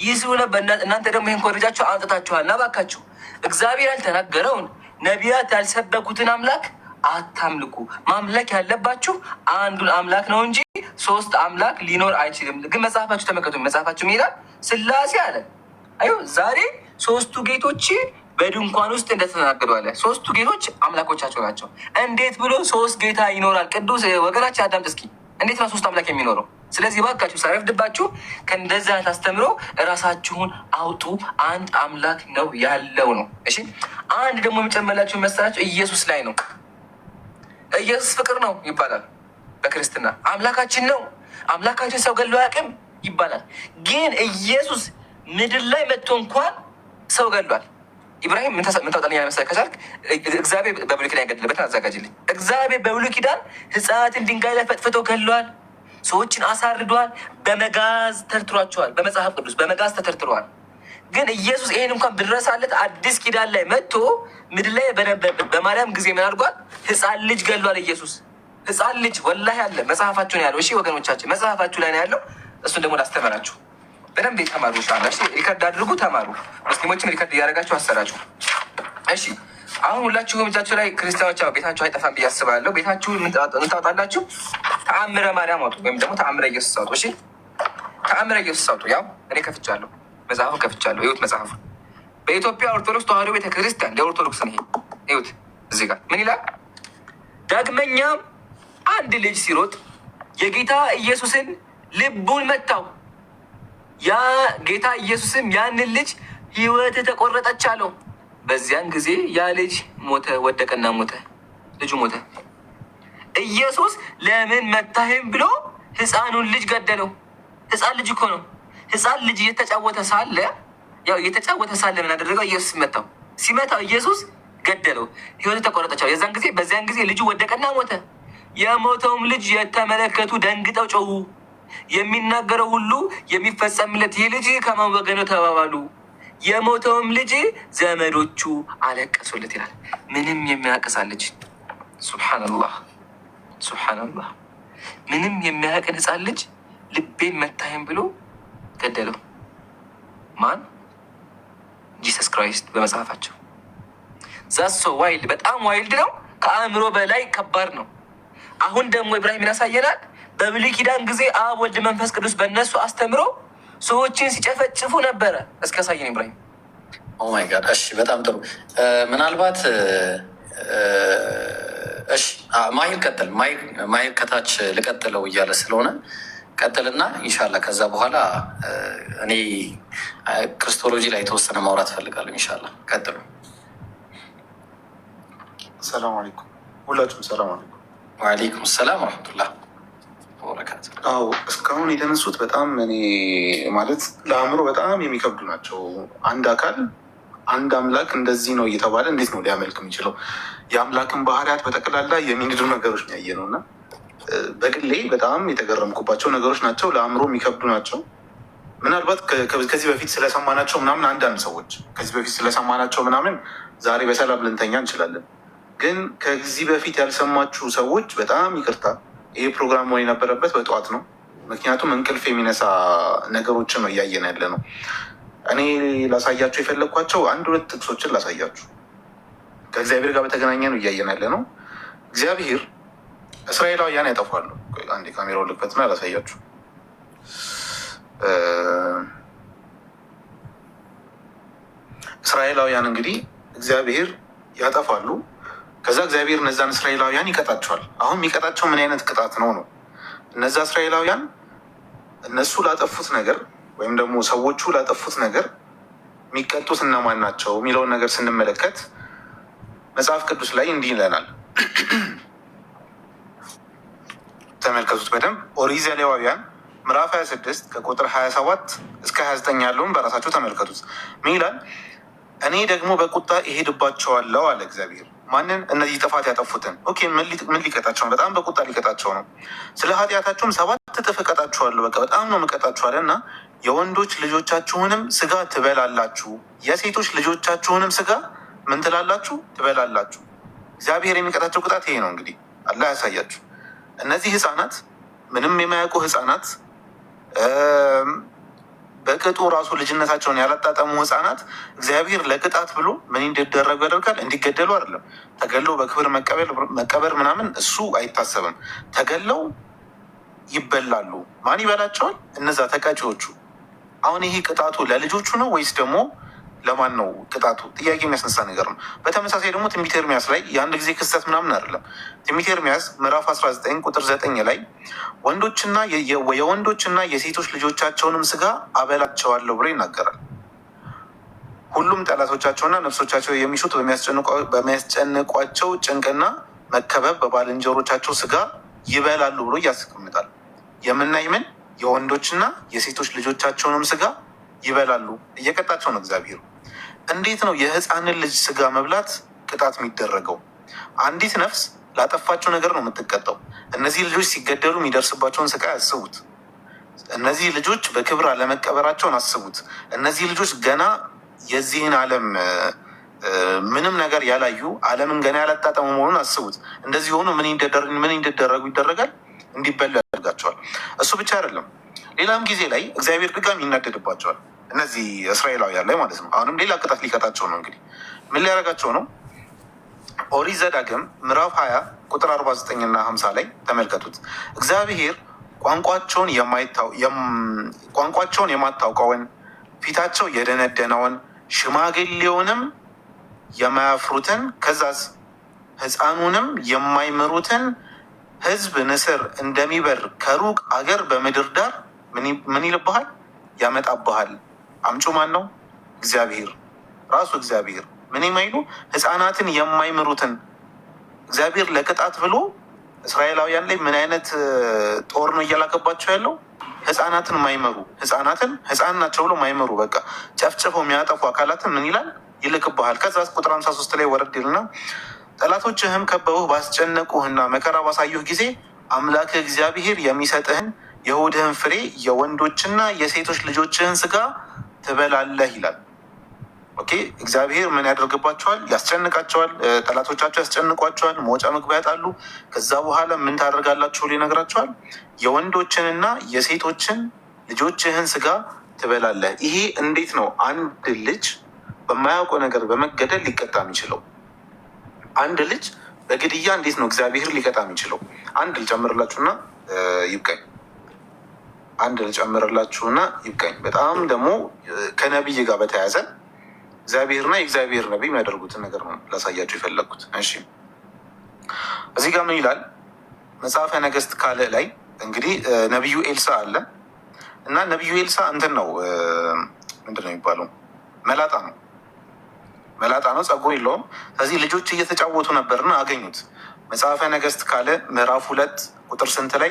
ይስሉ ነበር። እናንተ ደግሞ ይህን ኮረጃችሁ አምጥታችኋል። እና እባካችሁ እግዚአብሔር ያልተናገረውን ነቢያት ያልሰበኩትን አምላክ አታምልኩ። ማምለክ ያለባችሁ አንዱን አምላክ ነው እንጂ ሶስት አምላክ ሊኖር አይችልም። ግን መጽሐፋችሁ ተመልከቱ። መጽሐፋችሁ ይላል ስላሴ አለ። አዩ ዛሬ ሶስቱ ጌቶች በድንኳን ውስጥ እንደተናገዱ አለ። ሶስቱ ጌቶች አምላኮቻቸው ናቸው። እንዴት ብሎ ሶስት ጌታ ይኖራል? ቅዱስ ወገናችን አዳምጥ እስኪ። እንዴት ነው ሶስት አምላክ የሚኖረው? ስለዚህ ባካችሁ ሳይረፍድባችሁ ከእንደዚህ አይነት አስተምሮ እራሳችሁን አውጡ። አንድ አምላክ ነው ያለው ነው። እሺ አንድ ደግሞ የሚጨመላችሁ መሰላችሁ ኢየሱስ ላይ ነው። ኢየሱስ ፍቅር ነው ይባላል በክርስትና። አምላካችን ነው። አምላካችን ሰው ገሎ አያውቅም ይባላል። ግን ኢየሱስ ምድር ላይ መጥቶ እንኳን ሰው ገሏል። ኢብራሂም ምን ታወጣልኛለህ መሰለህ ከቻልክ እግዚአብሔር በብሉይ ኪዳን ያገድልበትን አዘጋጅልኝ። እግዚአብሔር በብሉይ ኪዳን ሕፃናትን ድንጋይ ላይ ፈጥፍቶ ገሏል። ሰዎችን አሳርዷል። በመጋዝ ተርትሯቸዋል። በመጽሐፍ ቅዱስ በመጋዝ ተተርትረዋል። ግን ኢየሱስ ይሄን እንኳን ብድረሳለት አዲስ ኪዳን ላይ መጥቶ ምድር ላይ በማርያም ጊዜ ምን አድርጓል? ሕፃን ልጅ ገሏል። ኢየሱስ ሕፃን ልጅ ወላሂ አለ። መጽሐፋችሁ ነው ያለው። እሺ ወገኖቻችን መጽሐፋችሁ ላይ ነው ያለው። እሱን ደግሞ ላስተምራችሁ። በደንብ የተማሩ ሻላ ሪከርድ አድርጉ፣ ተማሩ። ሙስሊሞችም ሪከርድ እያደረጋችሁ አሰራችሁ። እሺ አሁን ሁላችሁም እጃችሁ ላይ ክርስቲያኖች ቤታችሁ አይጠፋም ብዬ አስባለሁ። ቤታችሁ እንታወጣላችሁ። ተአምረ ማርያም አውጡ፣ ወይም ደግሞ ተአምረ ኢየሱስ አውጡ። እሺ ተአምረ ኢየሱስ አውጡ። ያው እኔ ከፍቻለሁ፣ መጽሐፉን ከፍቻለሁ። ይሁት መጽሐፉ በኢትዮጵያ ኦርቶዶክስ ተዋሕዶ ቤተክርስቲያን ለኦርቶዶክስ ነው። ይሁት እዚህ ጋር ምን ይላል? ዳግመኛም አንድ ልጅ ሲሮጥ የጌታ ኢየሱስን ልቡን መታው። ያ ጌታ ኢየሱስም ያንን ልጅ ሕይወት ተቆረጠች አለው። በዚያን ጊዜ ያ ልጅ ሞተ፣ ወደቀና ሞተ። ልጁ ሞተ። ኢየሱስ ለምን መታህም ብሎ ሕፃኑን ልጅ ገደለው። ሕፃን ልጅ እኮ ነው። ሕፃን ልጅ እየተጫወተ ሳለ ምን አደረገው? ኢየሱስ መታው። ሲመታው ኢየሱስ ገደለው፣ ሕይወት ተቆረጠች። በዚያን ጊዜ ልጁ ወደቀና ሞተ። የሞተውም ልጅ የተመለከቱ ደንግጠው ጮሁ። የሚናገረው ሁሉ የሚፈጸምለት ይህ ልጅ ከማን ወገን ነው ተባባሉ። የሞተውም ልጅ ዘመዶቹ አለቀሱለት ይላል። ምንም የሚያቅሳል ልጅ ሱብሓነላህ፣ ሱብሓነላህ። ምንም የሚያቅን ሕፃን ልጅ ልቤን መታህም ብሎ ገደለው። ማን? ጂሰስ ክራይስት በመጽሐፋቸው። ዛሶ ዋይልድ፣ በጣም ዋይልድ ነው። ከአእምሮ በላይ ከባድ ነው። አሁን ደግሞ ኢብራሂም ያሳየናል። በብሉይ ኪዳን ጊዜ አብ ወልድ መንፈስ ቅዱስ በእነሱ አስተምሮ ሰዎችን ሲጨፈጭፉ ነበረ። እስኪ ያሳየን ኢብራሂም። ኦ ማይ ጋድ። እሺ በጣም ጥሩ። ምናልባት እሺ ማሂር ቀጥል። ማሂር ከታች ልቀጥለው እያለ ስለሆነ ቀጥልና ኢንሻላህ ከዛ በኋላ እኔ ክርስቶሎጂ ላይ የተወሰነ ማውራት ፈልጋለሁ። ኢንሻላህ ቀጥሉ። ሰላም አለይኩም ሁላችሁም። ሰላም አለይኩም። ወአለይኩም ሰላም ወረሕመቱላህ ወበረካቱ። አዎ እስካሁን የተነሱት በጣም እኔ ማለት ለአእምሮ በጣም የሚከብዱ ናቸው። አንድ አካል አንድ አምላክ እንደዚህ ነው እየተባለ እንዴት ነው ሊያመልክ የሚችለው? የአምላክን ባህሪያት በጠቅላላ የሚንዱ ነገሮች ያየ ነው እና በግሌ በጣም የተገረምኩባቸው ነገሮች ናቸው። ለአእምሮ የሚከብዱ ናቸው። ምናልባት ከዚህ በፊት ስለሰማናቸው ምናምን አንዳንድ ሰዎች ከዚህ በፊት ስለሰማናቸው ምናምን ዛሬ በሰላም ልንተኛ እንችላለን። ግን ከዚህ በፊት ያልሰማችሁ ሰዎች በጣም ይቅርታ። ይሄ ፕሮግራም መሆን የነበረበት በጠዋት ነው። ምክንያቱም እንቅልፍ የሚነሳ ነገሮችን ነው እያየን ያለ ነው። እኔ ላሳያችሁ የፈለግኳቸው አንድ ሁለት ጥቅሶችን ላሳያችሁ። ከእግዚአብሔር ጋር በተገናኘ ነው እያየን ያለ ነው። እግዚአብሔር እስራኤላውያን ያጠፋሉ። አንድ የካሜራውን ልክፈትና ላሳያችሁ። እስራኤላውያን እንግዲህ እግዚአብሔር ያጠፋሉ። ከዛ እግዚአብሔር እነዛን እስራኤላውያን ይቀጣቸዋል። አሁን የሚቀጣቸው ምን አይነት ቅጣት ነው? እነዛ እስራኤላውያን እነሱ ላጠፉት ነገር ወይም ደግሞ ሰዎቹ ላጠፉት ነገር የሚቀጡት እነማን ናቸው የሚለውን ነገር ስንመለከት መጽሐፍ ቅዱስ ላይ እንዲህ ይለናል። ተመልከቱት በደንብ። ኦሪት ዘሌዋውያን ምዕራፍ 26 ከቁጥር 27 እስከ 29 ያለውን በራሳቸው ተመልከቱት። ምን ይላል? እኔ ደግሞ በቁጣ እሄድባቸዋለሁ አለ እግዚአብሔር። ማንን? እነዚህ ጥፋት ያጠፉትን። ኦኬ ምን ሊቀጣቸው ነው? በጣም በቁጣ ሊቀጣቸው ነው። ስለ ኃጢአታቸውም 7 እጥፍ እቀጣችኋለሁ። በቃ በጣም ነው እቀጣችኋለሁ። እና የወንዶች ልጆቻችሁንም ስጋ ትበላላችሁ፣ የሴቶች ልጆቻችሁንም ስጋ ምን ትላላችሁ? ትበላላችሁ። እግዚአብሔር የሚቀጣቸው ቅጣት ይሄ ነው። እንግዲህ አላህ ያሳያችሁ። እነዚህ ህፃናት ምንም የማያውቁ ህፃናት በቅጡ ራሱ ልጅነታቸውን ያላጣጠሙ ህፃናት እግዚአብሔር ለቅጣት ብሎ ምን እንዲደረጉ ያደርጋል? እንዲገደሉ አይደለም። ተገለው በክብር መቀበር ምናምን እሱ አይታሰብም። ተገለው ይበላሉ። ማን ይበላቸዋል? እነዛ ተቀጪዎቹ። አሁን ይሄ ቅጣቱ ለልጆቹ ነው ወይስ ደግሞ ለማን ነው ቅጣቱ? ጥያቄ የሚያስነሳ ነገር ነው። በተመሳሳይ ደግሞ ትንቢተ ኤርምያስ ላይ የአንድ ጊዜ ክስተት ምናምን አይደለም። ትንቢተ ኤርምያስ ምዕራፍ 19 ቁጥር 9 ላይ የወንዶችና የሴቶች ልጆቻቸውንም ስጋ አበላቸዋለሁ ብሎ ይናገራል። ሁሉም ጠላቶቻቸውና ነፍሶቻቸው የሚሹት በሚያስጨንቋቸው ጭንቅና መከበብ በባልንጀሮቻቸው ስጋ ይበላሉ ብሎ ያስቀምጣል። የምናይ ምን የወንዶችና የሴቶች ልጆቻቸውንም ስጋ ይበላሉ። እየቀጣቸው ነው እግዚአብሔር። እንዴት ነው የህፃንን ልጅ ስጋ መብላት ቅጣት የሚደረገው? አንዲት ነፍስ ላጠፋቸው ነገር ነው የምትቀጣው። እነዚህ ልጆች ሲገደሉ የሚደርስባቸውን ስቃይ አስቡት። እነዚህ ልጆች በክብር አለመቀበራቸውን አስቡት። እነዚህ ልጆች ገና የዚህን ዓለም ምንም ነገር ያላዩ ዓለምን ገና ያላጣጠሙ መሆኑን አስቡት። እንደዚህ ሆኑ ምን እንዲደረጉ ይደረጋል? እንዲበሉ ያደርጋቸዋል። እሱ ብቻ አይደለም፣ ሌላም ጊዜ ላይ እግዚአብሔር ድጋሚ ይናደድባቸዋል። እነዚህ እስራኤላውያን ላይ ማለት ነው። አሁንም ሌላ ቅጣት ሊቀጣቸው ነው። እንግዲህ ምን ሊያደርጋቸው ነው? ኦሪት ዘዳግም ምዕራፍ 20 ቁጥር 49 እና 50 ላይ ተመልከቱት። እግዚአብሔር ቋንቋቸውን የማታውቀውን ፊታቸው የደነደነውን ሽማግሌውንም የማያፍሩትን ከዛዝ ሕፃኑንም የማይምሩትን ሕዝብ ንስር እንደሚበር ከሩቅ አገር በምድር ዳር ምን ይልብሃል? ያመጣብሃል። አምጩ ማን ነው? እግዚአብሔር ራሱ። እግዚአብሔር ምን የማይሉ ህፃናትን የማይምሩትን እግዚአብሔር ለቅጣት ብሎ እስራኤላውያን ላይ ምን አይነት ጦር ነው እያላከባቸው ያለው? ህፃናትን ማይመሩ ህፃን ናቸው ብሎ ማይመሩ በቃ ጨፍጭፈው የሚያጠፉ አካላትን ምን ይላል? ይልክብሃል። ከዛ ቁጥር 53 ላይ ወረድ ይልና ጠላቶችህም ከበውህ ባስጨነቁህና መከራ ባሳዩህ ጊዜ አምላክህ እግዚአብሔር የሚሰጥህን የሆድህን ፍሬ የወንዶችና የሴቶች ልጆችህን ስጋ ትበላለህ ይላል። ኦኬ፣ እግዚአብሔር ምን ያደርግባቸዋል? ያስጨንቃቸዋል። ጠላቶቻቸው ያስጨንቋቸዋል። መውጫ መግቢያ ያጣሉ። ከዛ በኋላ ምን ታደርጋላችሁ ብሎ ይነግራቸዋል። የወንዶችንና የሴቶችን ልጆችህን ስጋ ትበላለህ። ይሄ እንዴት ነው አንድ ልጅ በማያውቀው ነገር በመገደል ሊቀጣ የሚችለው? አንድ ልጅ በግድያ እንዴት ነው እግዚአብሔር ሊቀጣ የሚችለው? አንድ ልጨምርላችሁና ይብቃኝ። ይብቃኝ። በጣም ደግሞ ከነቢይ ጋር በተያያዘ እግዚአብሔርና የእግዚአብሔር ነቢይ የሚያደርጉትን ነገር ነው ላሳያችሁ የፈለግኩት። እሺ፣ እዚህ ጋር ምን ይላል? መጽሐፈ ነገሥት ካልዕ ላይ እንግዲህ ነቢዩ ኤልሳ አለ እና ነቢዩ ኤልሳ እንትን ነው ምንድን ነው የሚባለው? መላጣ ነው፣ ጸጉር የለውም። ስለዚህ ልጆች እየተጫወቱ ነበርና አገኙት። መጽሐፈ ነገሥት ካልዕ ምዕራፍ 2 ቁጥር ስንት ላይ?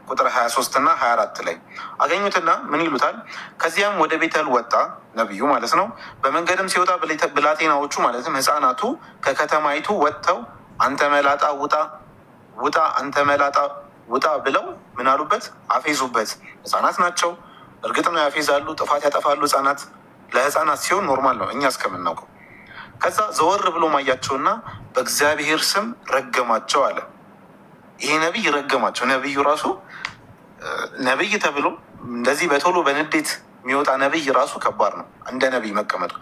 ቁጥር 23 እና 24 ላይ አገኙትና ምን ይሉታል? ከዚያም ወደ ቤተል ወጣ፣ ነቢዩ ማለት ነው። በመንገድም ሲወጣ ብላቴናዎቹ ማለትም ህፃናቱ ከከተማይቱ ወጥተው አንተ መላጣ ውጣ፣ አንተ መላጣ ውጣ ብለው ምን አሉበት? አፌዙበት። ህፃናት ናቸው፣ እርግጥ ነው ያፌዛሉ፣ ጥፋት ያጠፋሉ። ህፃናት ለህፃናት ሲሆን ኖርማል ነው እኛ እስከምናውቀው። ከዛ ዘወር ብሎ ማያቸውና በእግዚአብሔር ስም ረገማቸው አለ። ይሄ ነቢይ ረገማቸው። ነቢዩ ራሱ ነቢይ ተብሎ እንደዚህ በቶሎ በንዴት የሚወጣ ነቢይ ራሱ ከባድ ነው። እንደ ነቢይ መቀመጡ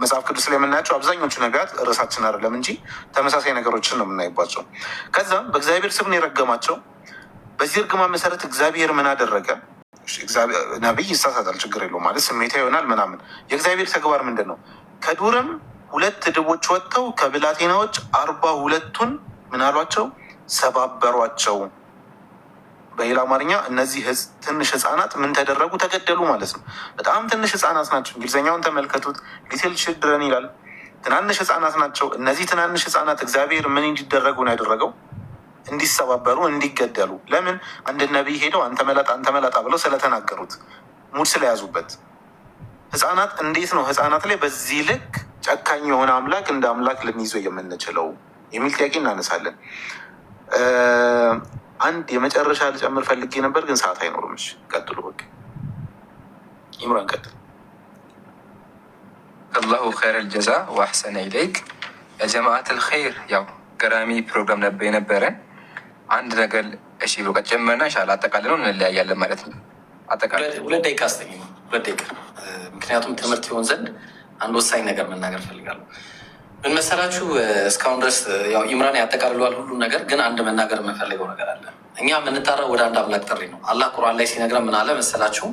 መጽሐፍ ቅዱስ ላይ የምናያቸው አብዛኞቹ ነቢያት ርዕሳችን አይደለም እንጂ ተመሳሳይ ነገሮችን ነው የምናይባቸው። ከዛም በእግዚአብሔር ስም ነው የረገማቸው። በዚህ እርግማ መሰረት እግዚአብሔር ምን አደረገ? ነቢይ ይሳሳታል፣ ችግር የለውም ማለት ስሜታ ይሆናል ምናምን። የእግዚአብሔር ተግባር ምንድን ነው? ከዱርም 2 ድቦች ወጥተው ከብላቴናዎች 42ቱን ምን አሏቸው? ሰባበሯቸው። በሌላ አማርኛ እነዚህ ትንሽ ህፃናት ምን ተደረጉ? ተገደሉ ማለት ነው። በጣም ትንሽ ህፃናት ናቸው። እንግሊዝኛውን ተመልከቱት፣ ሊትል ችልድረን ይላል። ትናንሽ ህፃናት ናቸው። እነዚህ ትናንሽ ህፃናት እግዚአብሔር ምን እንዲደረጉ ነው ያደረገው? እንዲሰባበሩ፣ እንዲገደሉ። ለምን? አንድ ነቢይ ሄደው አንተ መላጣ ብለው ስለተናገሩት፣ ሙድ ስለያዙበት። ህፃናት እንዴት ነው ህፃናት ላይ በዚህ ልክ ጨካኝ የሆነ አምላክ እንደ አምላክ ልንይዘው የምንችለው የሚል ጥያቄ እናነሳለን። አንድ የመጨረሻ ልጨምር ፈልጌ ነበር ግን ሰዓት አይኖርም። እሺ ቀጥሉ። በቃ ኢምራን ቀጥል። አላሁ ኸይረል ጀዛ ወአሕሰነ ኢለይክ። የጀማዓተል ኸይር ያው ገራሚ ፕሮግራም ነበር የነበረን። አንድ ነገር እሺ ብሎ ቀጨመርና ኢንሻላህ አጠቃልለው እንለያያለን ማለት ነው። አጠቃላይ 2 ደቂቃ አስተኝ 2 ደቂቃ፣ ምክንያቱም ትምህርት ይሆን ዘንድ አንድ ወሳኝ ነገር መናገር ፈልጋለሁ። ምን መሰላችሁ? እስካሁን ድረስ ያው ኢምራን ያጠቃልሏል ሁሉ ነገር፣ ግን አንድ መናገር የምንፈልገው ነገር አለ። እኛ የምንጠራው ወደ አንድ አምላክ ጥሪ ነው። አላህ ቁርአን ላይ ሲነግረን ምን አለ መሰላችሁ?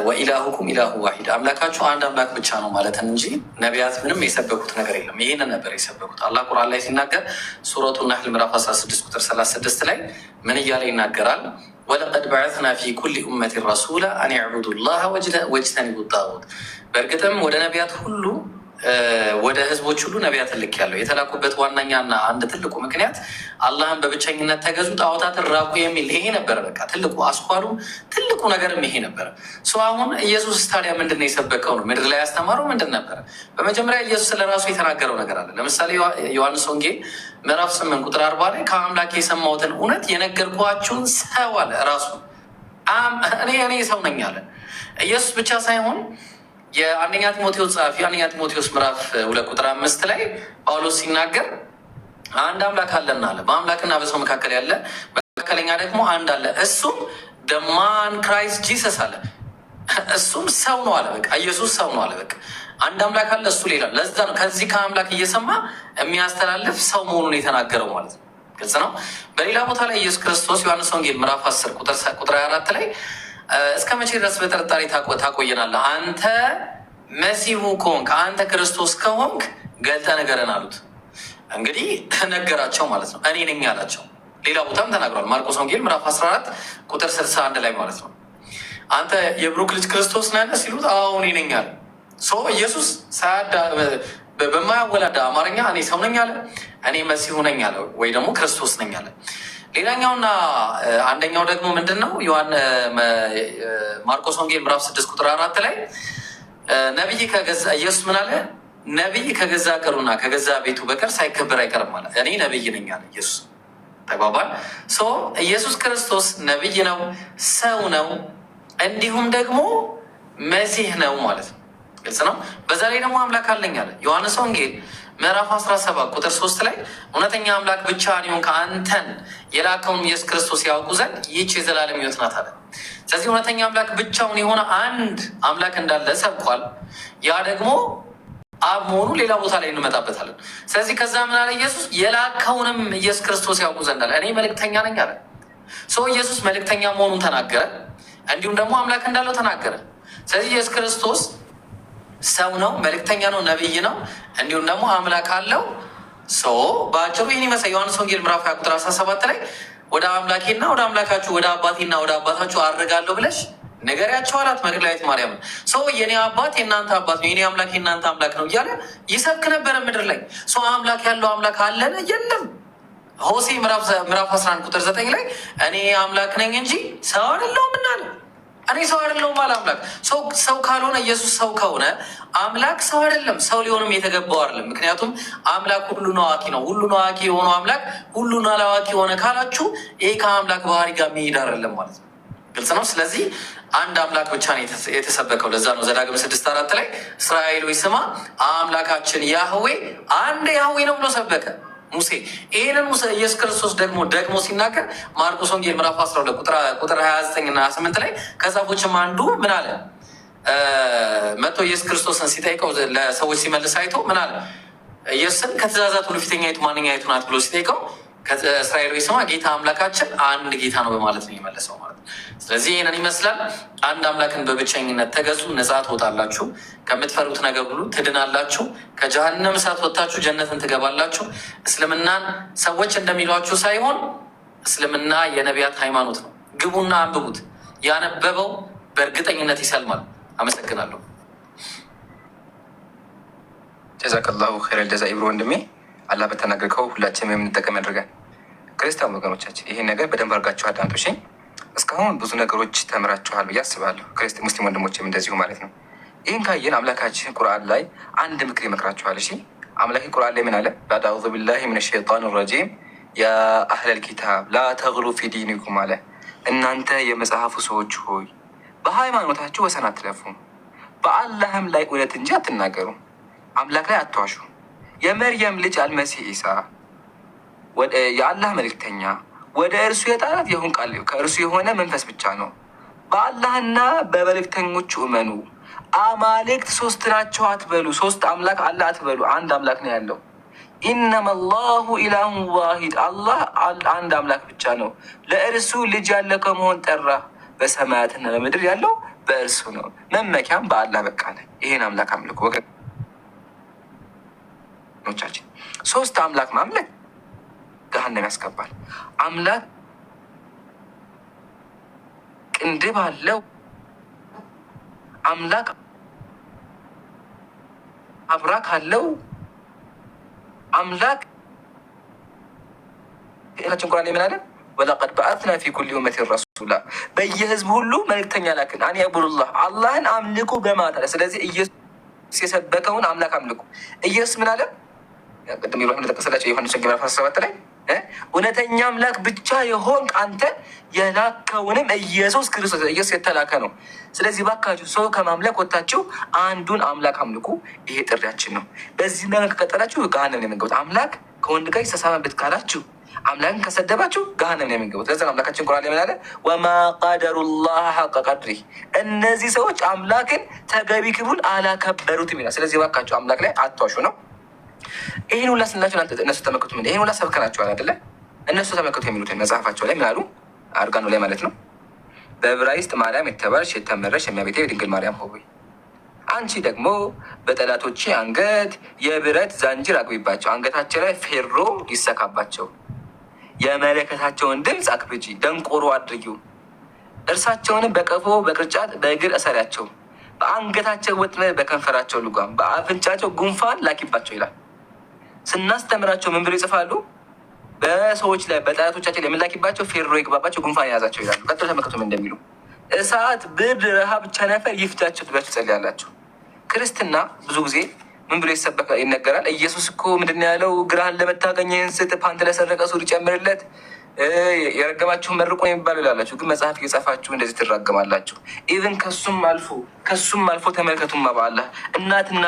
ወኢላሁኩም ኢላሁ ዋሂድ፣ አምላካችሁ አንድ አምላክ ብቻ ነው ማለትን እንጂ ነቢያት ምንም የሰበኩት ነገር የለም። ይህንን ነበር የሰበኩት። አላህ ቁርአን ላይ ሲናገር ሱረቱ ነህል ምዕራፍ 16 ቁጥር 36 ላይ ምን እያለ ይናገራል? ወለቀድ በዐትና ፊ ኩሊ ኡመቲን ረሱላ አን ዕቡዱ ላህ ወጅተኒቡ ጣጉት፣ በእርግጥም ወደ ነቢያት ሁሉ ወደ ህዝቦች ሁሉ ነቢያትን ልክ ያለው የተላኩበት ዋነኛና አንድ ትልቁ ምክንያት አላህን በብቸኝነት ተገዙ፣ ጣዖታትን ራቁ የሚል ይሄ ነበረ። በቃ ትልቁ አስኳሉ ትልቁ ነገርም ይሄ ነበረ። አሁን ኢየሱስ ታዲያ ምንድን ነው የሰበከው ነው? ምድር ላይ ያስተማረው ምንድን ነበረ? በመጀመሪያ ኢየሱስ ስለራሱ የተናገረው ነገር አለ። ለምሳሌ ዮሐንስ ወንጌል ምዕራፍ 8 ቁጥር 40 ላይ ከአምላክ የሰማሁትን እውነት የነገርኳችሁን ሰው አለ ራሱ እኔ ሰው ነኝ አለ። ኢየሱስ ብቻ ሳይሆን የአንደኛ ጢሞቴዎስ ጸሐፊ አንደኛ ጢሞቴዎስ ምዕራፍ 2 ቁጥር 5 ላይ ጳውሎስ ሲናገር አንድ አምላክ አለና አለ። በአምላክና በሰው መካከል ያለ መካከለኛ ደግሞ አንድ አለ፣ እሱም ደማን ክራይስት ጂሰስ አለ። እሱም ሰው ነው አለ። በቃ ኢየሱስ ሰው ነው አለ። በቃ አንድ አምላክ አለ፣ እሱ ሌላ። ለዛ ነው ከዚህ ከአምላክ እየሰማ የሚያስተላልፍ ሰው መሆኑን የተናገረው ማለት ነው። ግልጽ ነው። በሌላ ቦታ ላይ ኢየሱስ ክርስቶስ ዮሐንስ ወንጌል ምዕራፍ 10 ቁጥር 24 ላይ እስከ መቼ ድረስ በጥርጣሬ ታቆየናለህ? አንተ መሲሁ ከሆንክ አንተ ክርስቶስ ከሆንክ ገልጠ ነገረን አሉት። እንግዲህ ነገራቸው ማለት ነው። እኔ ነኝ አላቸው። ሌላ ቦታም ተናግሯል። ማርቆስ ወንጌል ምዕራፍ 14 ቁጥር 61 ላይ ማለት ነው። አንተ የብሩክ ልጅ ክርስቶስ ነህ ሲሉት አዎ እኔ ነኝ አለ። ኢየሱስ በማያወላዳ አማርኛ እኔ ሰው ነኝ አለ፣ እኔ መሲሁ ነኝ አለ፣ ወይ ደግሞ ክርስቶስ ነኝ አለ። ሌላኛውና አንደኛው ደግሞ ምንድን ነው? ማርቆስ ወንጌል ምዕራፍ 6 ቁጥር 4 ላይ ነቢይ ከገዛ ኢየሱስ ምን አለ? ነቢይ ከገዛ ቀሩና ከገዛ ቤቱ በቀር ሳይከበር አይቀርም አለ። እኔ ነቢይ ነኝ አለ ኢየሱስ። ተግባባል። ኢየሱስ ክርስቶስ ነቢይ ነው፣ ሰው ነው፣ እንዲሁም ደግሞ መሲህ ነው ማለት ነው። ግልጽ ነው። በዛ ላይ ደግሞ አምላክ አለኝ አለ። ዮሐንስ ወንጌል ምዕራፍ 17 ቁጥር 3 ላይ እውነተኛ አምላክ ብቻ ሊሆን ከአንተን የላከውን ኢየሱስ ክርስቶስ ያውቁ ዘንድ ይህች የዘላለም ሕይወት ናት አለ። ስለዚህ እውነተኛ አምላክ ብቻውን የሆነ አንድ አምላክ እንዳለ ሰብኳል። ያ ደግሞ አብ መሆኑ ሌላ ቦታ ላይ እንመጣበታለን። ስለዚህ ከዛ ምን አለ ኢየሱስ? የላከውንም ኢየሱስ ክርስቶስ ያውቁ ዘንድ አለ። እኔ መልእክተኛ ነኝ አለ። ኢየሱስ መልእክተኛ መሆኑን ተናገረ፣ እንዲሁም ደግሞ አምላክ እንዳለው ተናገረ። ስለዚህ ኢየሱስ ክርስቶስ ሰው ነው፣ መልእክተኛ ነው፣ ነቢይ ነው፣ እንዲሁም ደግሞ አምላክ አለው። በአጭሩ ይህን ይመስል ዮሐንስ ወንጌል ምዕራፍ 20 ቁጥር 17 ላይ ወደ አምላኬና ወደ አምላካችሁ ወደ አባቴና ወደ አባታችሁ አድርጋለሁ ብለሽ ንገሪያቸው አላት መግደላዊት ማርያም። የኔ አባት የእናንተ አባት ነው፣ የኔ አምላክ የእናንተ አምላክ ነው እያለ ይሰብክ ነበረ ምድር ላይ። አምላክ ያለው አምላክ አለን? የለም። ሆሴ ምዕራፍ 11 ቁጥር 9 ላይ እኔ አምላክ ነኝ እንጂ ሰው አይደለሁም እና አለ። እኔ ሰው አይደለሁም አለ አምላክ። ሰው ካልሆነ ኢየሱስ ሰው ከሆነ አምላክ ሰው አይደለም፣ ሰው ሊሆንም የተገባው አይደለም። ምክንያቱም አምላክ ሁሉን አዋቂ ነው። ሁሉን አዋቂ የሆነው አምላክ ሁሉን አላዋቂ የሆነ ካላችሁ ይሄ ከአምላክ ባህሪ ጋር የሚሄድ አይደለም ማለት ነው። ግልጽ ነው። ስለዚህ አንድ አምላክ ብቻ ነው የተሰበከው። ለዛ ነው ዘዳግም 6:4 ላይ እስራኤል ሆይ ስማ አምላካችን ያህዌ አንድ ያህዌ ነው ብሎ ሰበከ ሙሴ። ይህንን ሙሴ ኢየሱስ ክርስቶስ ደግሞ ሲናገር ማርቆስ ወንጌል ምዕራፍ 12 ቁጥር 29 እና 28 ላይ ከዛፎችም አንዱ ምን አለ? መጥቶ ኢየሱስ ክርስቶስን ሲጠይቀው ለሰዎች ሲመልስ አይቶ ምን አለ? ኢየሱስን ከትእዛዛት ሁሉ ፊተኛይቱ ማንኛይቱ ናት ብሎ ሲጠይቀው ከእስራኤል ስማ ጌታ አምላካችን አንድ ጌታ ነው በማለት ነው የመለሰው ማለት ነው። ስለዚህ ይህንን ይመስላል። አንድ አምላክን በብቸኝነት ተገዙ፣ ነጻ ትወጣላችሁ፣ ከምትፈሩት ነገር ሁሉ ትድናላችሁ፣ ከጀሃነም እሳት ወጥታችሁ ጀነትን ትገባላችሁ። እስልምናን ሰዎች እንደሚሏችሁ ሳይሆን እስልምና የነቢያት ሃይማኖት ነው። ግቡና አንብቡት። ያነበበው በእርግጠኝነት ይሰልማል። አመሰግናለሁ። ጀዛከላሁ ኸይረል ጀዛ ኢብሮ ወንድሜ። አላህ በተናገርከው ሁላችንም የምንጠቀም ያድርገን። ክርስቲያን ወገኖቻችን ይህን ነገር በደንብ አድርጋችሁ አዳምጡ። እሺ፣ እስካሁን ብዙ ነገሮች ተምራችኋል ብዬ አስባለሁ። ሙስሊም ወንድሞችም እንደዚሁ ማለት ነው። ይህን ካየን አምላካችን ቁርአን ላይ አንድ ምክር ይመክራችኋል። እሺ፣ አምላክ ቁርአን ላይ ምን አለ? ባዕድ አዑዙ ቢላሂ ሚነ ሸይጣን ረጂም ያ አህለል ኪታብ ላ ተግሉ ፊ ዲኒኩም አለ። እናንተ የመጽሐፉ ሰዎች ሆይ በሃይማኖታችሁ ወሰን አትለፉ፣ በአላህም ላይ እውነት እንጂ አትናገሩ፣ አምላክ ላይ አትዋሹ። የመርየም ልጅ አልመሲህ ኢሳ የአላህ መልእክተኛ ወደ እርሱ የጣላት ይሁን ቃል ከእርሱ የሆነ መንፈስ ብቻ ነው። በአላህና በመልእክተኞቹ እመኑ። አማልክት ሶስት ናቸው አትበሉ። ሶስት አምላክ አለ አትበሉ። አንድ አምላክ ነው ያለው። ኢነማ አላሁ ኢላሁን ዋሂድ፣ አላህ አንድ አምላክ ብቻ ነው። ለእርሱ ልጅ ያለ ከመሆን ጠራ። በሰማያትና በምድር ያለው በእርሱ ነው። መመኪያም በአላህ በቃ ነው። ይሄን አምላክ አምልኩ ወገኖቻችን። ሶስት አምላክ ማምለክ ገሃነም ያስገባል። አምላክ ቅንድብ አለው። አምላክ አብራክ አለው። አምላክ ችን ቁርአን ምን አለ? ወለቀድ በአትና ፊ ኩሊ ኡመቲን ረሱላ፣ በየህዝብ ሁሉ መልእክተኛ ላክን። አን ያዕቡዱላህ፣ አላህን አምልኩ በማለት አለ። ስለዚህ ኢየሱስ የሰበከውን አምላክ አምልኩ። ኢየሱስ ምን አለ? ቅድም ኢብራሂም እንደጠቀሰላቸው ዮሐንስ ወንጌል ምዕራፍ 17 ላይ እውነተኛ አምላክ ብቻ የሆንክ አንተ የላከውንም ኢየሱስ ክርስቶስ፣ ኢየሱስ የተላከ ነው። ስለዚህ ባካችሁ ሰው ከማምለክ ወጥታችሁ አንዱን አምላክ አምልኩ። ይሄ ጥሪያችን ነው። በዚህ ነገር ከቀጠላችሁ ገሃነም ነው የምንገቡት። አምላክ ከወንድ ጋር ይሳሳምበት ካላችሁ፣ አምላክን ከሰደባችሁ ገሃነም ነው የምንገቡት። ለዛ አምላካችን ቁርአን ላይ ምን አለ? ወማ ቀደሩላህ ሐቀ ቀድሪህ፣ እነዚህ ሰዎች አምላክን ተገቢ ክብሩን አላከበሩትም ይላል። ስለዚህ ባካችሁ አምላክ ላይ አትዋሹ ነው። ይህን ሁላ ስንላቸው እነሱ ተመልከቱ። ምን ይህን ሁላ ሰብከናቸዋል አይደለ? እነሱ ተመልከቱ የሚሉትን መጽሐፋቸው ላይ ምን አሉ? አርጋኑ ላይ ማለት ነው። በዕብራይስጥ ማርያም የተባልሽ የተመረሽ የእመቤቴ ድንግል ማርያም ሆይ አንቺ ደግሞ በጠላቶቼ አንገት የብረት ዛንጅር አግቢባቸው፣ አንገታቸው ላይ ፌሮ ይሰካባቸው፣ የመለከታቸውን ድምፅ አክብጂ፣ ደንቆሮ አድርጊው፣ እርሳቸውንም በቀፎ በቅርጫት በእግር እሰሪያቸው፣ በአንገታቸው ወጥመድ በከንፈራቸው ልጓም፣ በአፍንጫቸው ጉንፋን ላኪባቸው ይላል። ስናስተምራቸው ምን ብሎ ይጽፋሉ? በሰዎች ላይ በጠላቶቻቸው ላይ የምላኪባቸው ፌሮ ይግባባቸው፣ ጉንፋን የያዛቸው ይላሉ። ቀጥሎ ተመልከቱ ምን እንደሚሉ። እሳት፣ ብርድ፣ ረሃብ፣ ቸነፈር ይፍጃቸው ብላችሁ ትጸልያላችሁ። ክርስትና ብዙ ጊዜ ምን ብሎ ይነገራል? ኢየሱስ እኮ ምንድን ነው ያለው? ግራህን ለመታገኝ ይህን ስጥ፣ ፓንት ለሰረቀ ሱሪ ጨምርለት፣ የረገማችሁን መርቆ የሚባሉ ይላላችሁ። ግን መጽሐፍ እየጻፋችሁ እንደዚህ ትራገማላችሁ። ኢቨን ከሱም አልፎ ተመልከቱማ በአላህ እናትና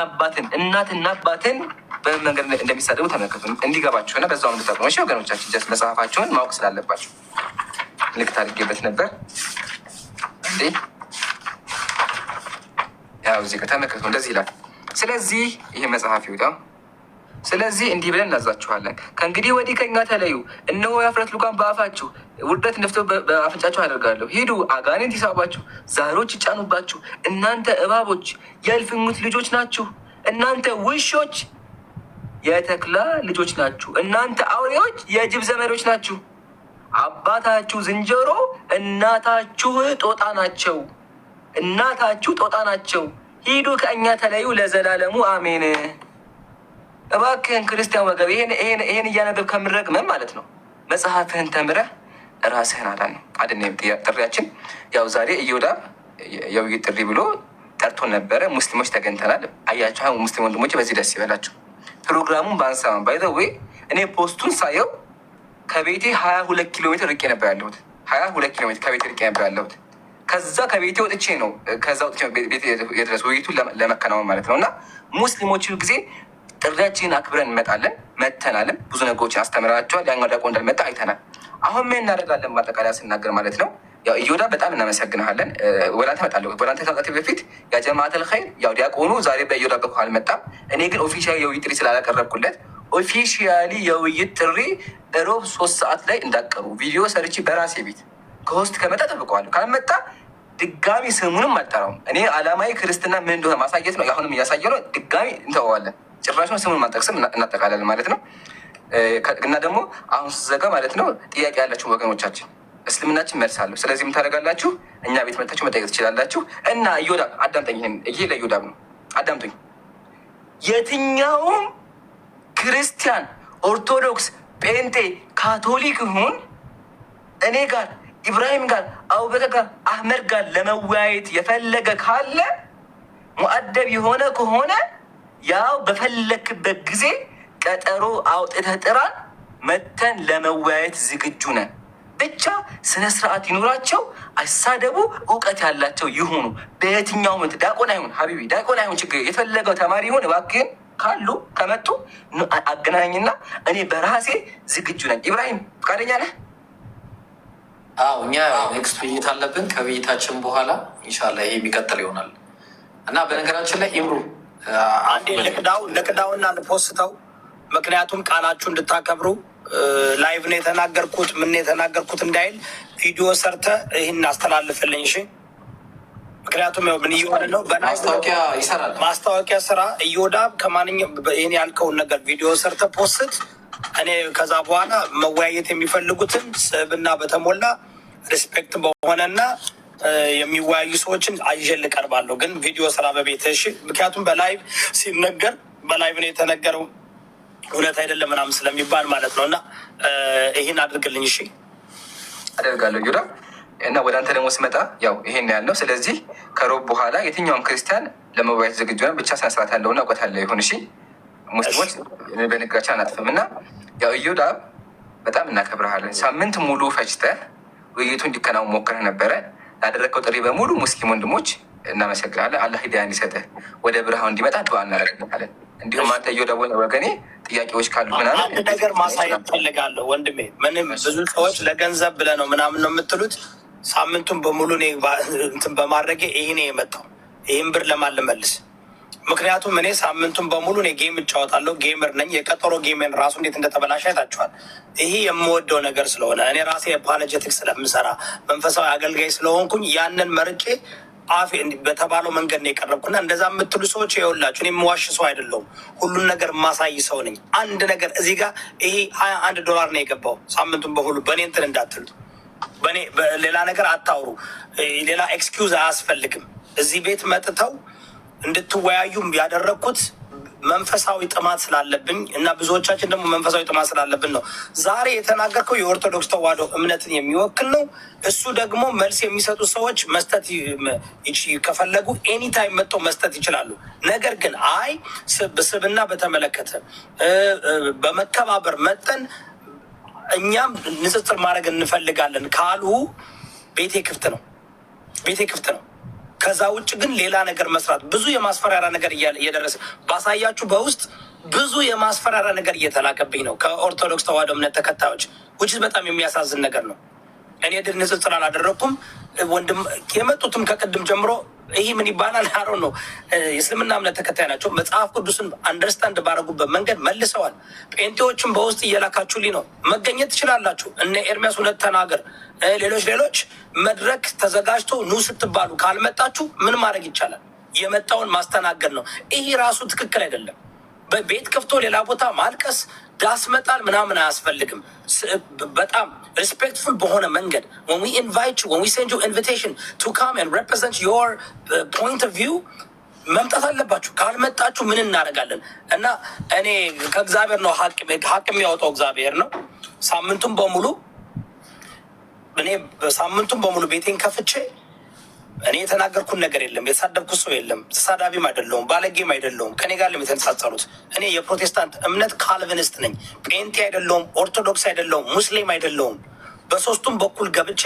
አባትን በመንገድ እንደሚሳደቡ ተመልከቱ። እንዲገባችሁና በዛው እንድጠቅሙ እሺ ወገኖቻችን። ጀስት መጽሐፋችሁን ማወቅ ስላለባችሁ ልክት አድርጌበት ነበር እንዴ። ያው እዚህ ከተመልከቱ እንደዚህ ይላል። ስለዚህ ይሄ መጽሐፍ ይውጣ። ስለዚህ እንዲህ ብለን እናዛችኋለን፣ ከእንግዲህ ወዲህ ከኛ ተለዩ። እነሆ የኀፍረት ልጓም በአፋችሁ ውርደት ነፍቶ በአፍንጫችሁ አደርጋለሁ። ሂዱ፣ አጋንንት ይሳባችሁ፣ ዛሮች ይጫኑባችሁ። እናንተ እባቦች የእልፍኙት ልጆች ናችሁ። እናንተ ውሾች የተኩላ ልጆች ናችሁ። እናንተ አውሬዎች የጅብ ዘመዶች ናችሁ። አባታችሁ ዝንጀሮ እናታችሁ ጦጣ ናቸው። ሂዱ ከእኛ ተለዩ ለዘላለሙ አሜን። እባክህን ክርስቲያን ወገብ ይሄን እያነበብ ከምረግመን ማለት ነው መጽሐፍህን ተምረህ ራስህን አድን። ጥሪያችን ያው ዛሬ ኢዮዳብ የውይይት ጥሪ ብሎ ጠርቶን ነበረ። ሙስሊሞች ተገኝተናል። አያቸው ሙስሊም ወንድሞች በዚህ ደስ ይበላቸው። ፕሮግራሙን በአንሰማም ባይዘዌ እኔ ፖስቱን ሳየው ከቤቴ 22 ኪሎ ሜትር ርቄ ነበር ያለሁት። 22 ኪሎ ሜትር ከቤቴ ርቄ ነበር ያለሁት። ከዛ ከቤቴ ወጥቼ ነው ቤቴ የድረስ ውይይቱን ለመከናወን ማለት ነው። እና ሙስሊሞች ጊዜ ጥሪያችንን አክብረን እንመጣለን፣ መተናለን። ብዙ ነገሮችን አስተምራቸዋል። ያኛው ዲያቆን እንዳልመጣ አይተናል። አሁን ምን እናደርጋለን? ማጠቃለያ ስናገር ማለት ነው ያው ኢዮዳብ በጣም እናመሰግንሃለን። ወደ አንተ እመጣለሁ። ወደ አንተ ከመጣቴ በፊት ያ ጀማዓተል ኸይር ያው ዲያቆኑ ዛሬ በኢዮዳብ በኩል አልመጣም። እኔ ግን ኦፊሻሊ የውይይት ጥሪ ስላላቀረብኩለት ኦፊሻሊ የውይይት ጥሪ እሮብ 3 ሰዓት ላይ እንዳቀሩ ቪዲዮ ሰርቼ በራሴ ቤት ከሆስት ከመጣ ጠብቀዋለሁ። ካልመጣ ድጋሚ ስሙንም አልጠራውም። እኔ አላማዊ ክርስትና ምን እንደሆነ ማሳየት ነው። አሁንም እያሳየ ነው። ድጋሚ እንተዋዋለን። ጭራሽ ነው ስሙን ማጠቅስም እናጠቃላለን ማለት ነው። እና ደግሞ አሁን ስዘጋ ማለት ነው ጥያቄ ያላችሁ ወገኖቻችን እስልምናችን መልሳለሁ። ስለዚህ የምታደርጋላችሁ እኛ ቤት መታችሁ መጠየቅ ትችላላችሁ። እና ኢዮዳብ አዳምጠኝ። ይሄ ለኢዮዳብ ነው። አዳምጡኝ። የትኛውም ክርስቲያን፣ ኦርቶዶክስ፣ ጴንጤ፣ ካቶሊክ ይሁን እኔ ጋር ኢብራሂም ጋር አቡበከር ጋር አህመድ ጋር ለመወያየት የፈለገ ካለ ሙአደብ የሆነ ከሆነ ያው በፈለክበት ጊዜ ቀጠሮ አውጥተህ ጥራን፣ መተን ለመወያየት ዝግጁ ነን። ብቻ ስነ ስርዓት ይኑራቸው፣ አይሳደቡ፣ እውቀት ያላቸው ይሁኑ። በየትኛው ምት ዳቆን አይሁን ሀቢቢ ዳቆን አይሁን ችግር የፈለገው ተማሪ ይሁን እባክህን ካሉ ከመጡ አገናኝና እኔ በራሴ ዝግጁ ነኝ። ኢብራሂም ፈቃደኛ ነህ? አዎ እኛ ኔክስት ውይይት አለብን። ከውይይታችን በኋላ ኢንሻላህ ይሄ የሚቀጥል ይሆናል እና በነገራችን ላይ ኢምሩ አንዴ ልቅዳውና ልፖስተው፣ ምክንያቱም ቃላችሁ እንድታከብሩ ላይቭ ነው የተናገርኩት ምን የተናገርኩት እንዳይል ቪዲዮ ሰርተ ይህን አስተላልፍልኝ። እሺ ምክንያቱም ያው ምን እየሆነ ነው ማስታወቂያ ይሰራል። ማስታወቂያ ስራ እየወዳብ ከማንኛውም ይህን ያልከውን ነገር ቪዲዮ ሰርተ ፖስት። እኔ ከዛ በኋላ መወያየት የሚፈልጉትን ስብና በተሞላ ሪስፔክት በሆነና የሚወያዩ ሰዎችን አይዤ ልቀርባለሁ። ግን ቪዲዮ ስራ በቤት እሺ። ምክንያቱም በላይቭ ሲነገር በላይቭ ነው የተነገረው እውነት አይደለም ምናምን ስለሚባል ማለት ነው። እና ይህን አድርግልኝ እሺ። አደርጋለሁ ዩዳ እና ወደ አንተ ደግሞ ስመጣ ያው ይሄን ያልነው። ስለዚህ ከሮብ በኋላ የትኛውም ክርስቲያን ለመወያየት ዝግጁ ነው። ብቻ ስነስርዓት ያለውና እውቀት ያለው ይሁን እሺ። ሙስሊሞች በንግግራችን አናጥፍም። እና ያው ዩዳ በጣም እናከብረሃለን። ሳምንት ሙሉ ፈጅተህ ውይይቱ እንዲከናወን ሞክረህ ነበረ። ያደረግከው ጥሪ በሙሉ ሙስሊም ወንድሞች እናመሰግናለን። አላህ ሂዳያ እንዲሰጥህ ወደ ብርሃው እንዲመጣ ዱዓ እናደርግልሃለን። እንዲሁም አንተ ዩዳ ወገኔ ጥያቄዎች ካሉ ምናምን አንድ ነገር ማሳየት ፈልጋለሁ ወንድሜ። ምንም ብዙ ሰዎች ለገንዘብ ብለህ ነው ምናምን ነው የምትሉት። ሳምንቱን በሙሉ እኔ እንትን በማድረጌ ይሄ ነው የመጣው። ይህን ብር ለማን ልመልስ? ምክንያቱም እኔ ሳምንቱን በሙሉ እኔ ጌም እጫወታለሁ፣ ጌመር ነኝ። የቀጠሮ ጌሜን ራሱ እንዴት እንደተበላሸ አይታችኋል። ይሄ የምወደው ነገር ስለሆነ እኔ ራሴ የአፖሎጀቲክስ ስለምሰራ መንፈሳዊ አገልጋይ ስለሆንኩኝ ያንን መርጬ አፌ በተባለው መንገድ ነው የቀረብኩና እንደዛ የምትሉ ሰዎች የውላችሁ እኔ የምዋሽ ሰው አይደለሁም። ሁሉን ነገር የማሳይ ሰው ነኝ። አንድ ነገር እዚህ ጋር ይሄ $21 ነው የገባው ሳምንቱን በሁሉ በእኔ እንትን እንዳትሉት፣ በእኔ ሌላ ነገር አታውሩ። ሌላ ኤክስኪውዝ አያስፈልግም። እዚህ ቤት መጥተው እንድትወያዩም ያደረግኩት መንፈሳዊ ጥማት ስላለብኝ እና ብዙዎቻችን ደግሞ መንፈሳዊ ጥማት ስላለብን ነው። ዛሬ የተናገርከው የኦርቶዶክስ ተዋሕዶ እምነትን የሚወክል ነው። እሱ ደግሞ መልስ የሚሰጡ ሰዎች መስጠት ከፈለጉ ኤኒታይም መጥተው መስጠት ይችላሉ። ነገር ግን አይ ስብና በተመለከተ በመከባበር መጠን እኛም ንጽጽር ማድረግ እንፈልጋለን ካሉ ቤቴ ክፍት ነው፣ ቤቴ ክፍት ነው። ከዛ ውጭ ግን ሌላ ነገር መስራት ብዙ የማስፈራሪያ ነገር እየደረሰ ባሳያችሁ በውስጥ ብዙ የማስፈራሪያ ነገር እየተላከብኝ ነው ከኦርቶዶክስ ተዋሕዶ እምነት ተከታዮች ውጭ በጣም የሚያሳዝን ነገር ነው። እኔ ድል ንጽጽር አላደረግኩም። ወንድም የመጡትም ከቅድም ጀምሮ ይህ ምን ይባላል አሮ ነው የእስልምና እምነት ተከታይ ናቸው። መጽሐፍ ቅዱስን አንደርስታንድ ባረጉበት መንገድ መልሰዋል። ጴንጤዎችም በውስጥ እየላካችሁልኝ ነው። መገኘት ትችላላችሁ። እነ ኤርሚያስ እውነት ተናገር፣ ሌሎች መድረክ ተዘጋጅቶ ኑ ስትባሉ ካልመጣችሁ ምን ማድረግ ይቻላል? የመጣውን ማስተናገድ ነው። ይህ ራሱ ትክክል አይደለም። በቤት ከፍቶ ሌላ ቦታ ማልቀስ ዳስ መጣል ምናምን አያስፈልግም። በጣም ሪስፔክትፉል በሆነ መንገድ when we invite you, when we send you invitation to come and represent your point of view መምጣት አለባችሁ። ካልመጣችሁ ምን እናደርጋለን? እና እኔ ከእግዚአብሔር ነው ሀቅ የሚያወጣው እግዚአብሔር ነው። ሳምንቱን በሙሉ ቤቴን ከፍቼ እኔ የተናገርኩት ነገር የለም። የተሳደብኩት ሰው የለም። ተሳዳቢም አይደለሁም፣ ባለጌም አይደለሁም። ከኔ ጋር የተነጻጸሩት እኔ የፕሮቴስታንት እምነት ካልቪኒስት ነኝ። ጴንጤ አይደለሁም፣ ኦርቶዶክስ አይደለሁም፣ ሙስሊም አይደለሁም። በሶስቱም በኩል ገብቼ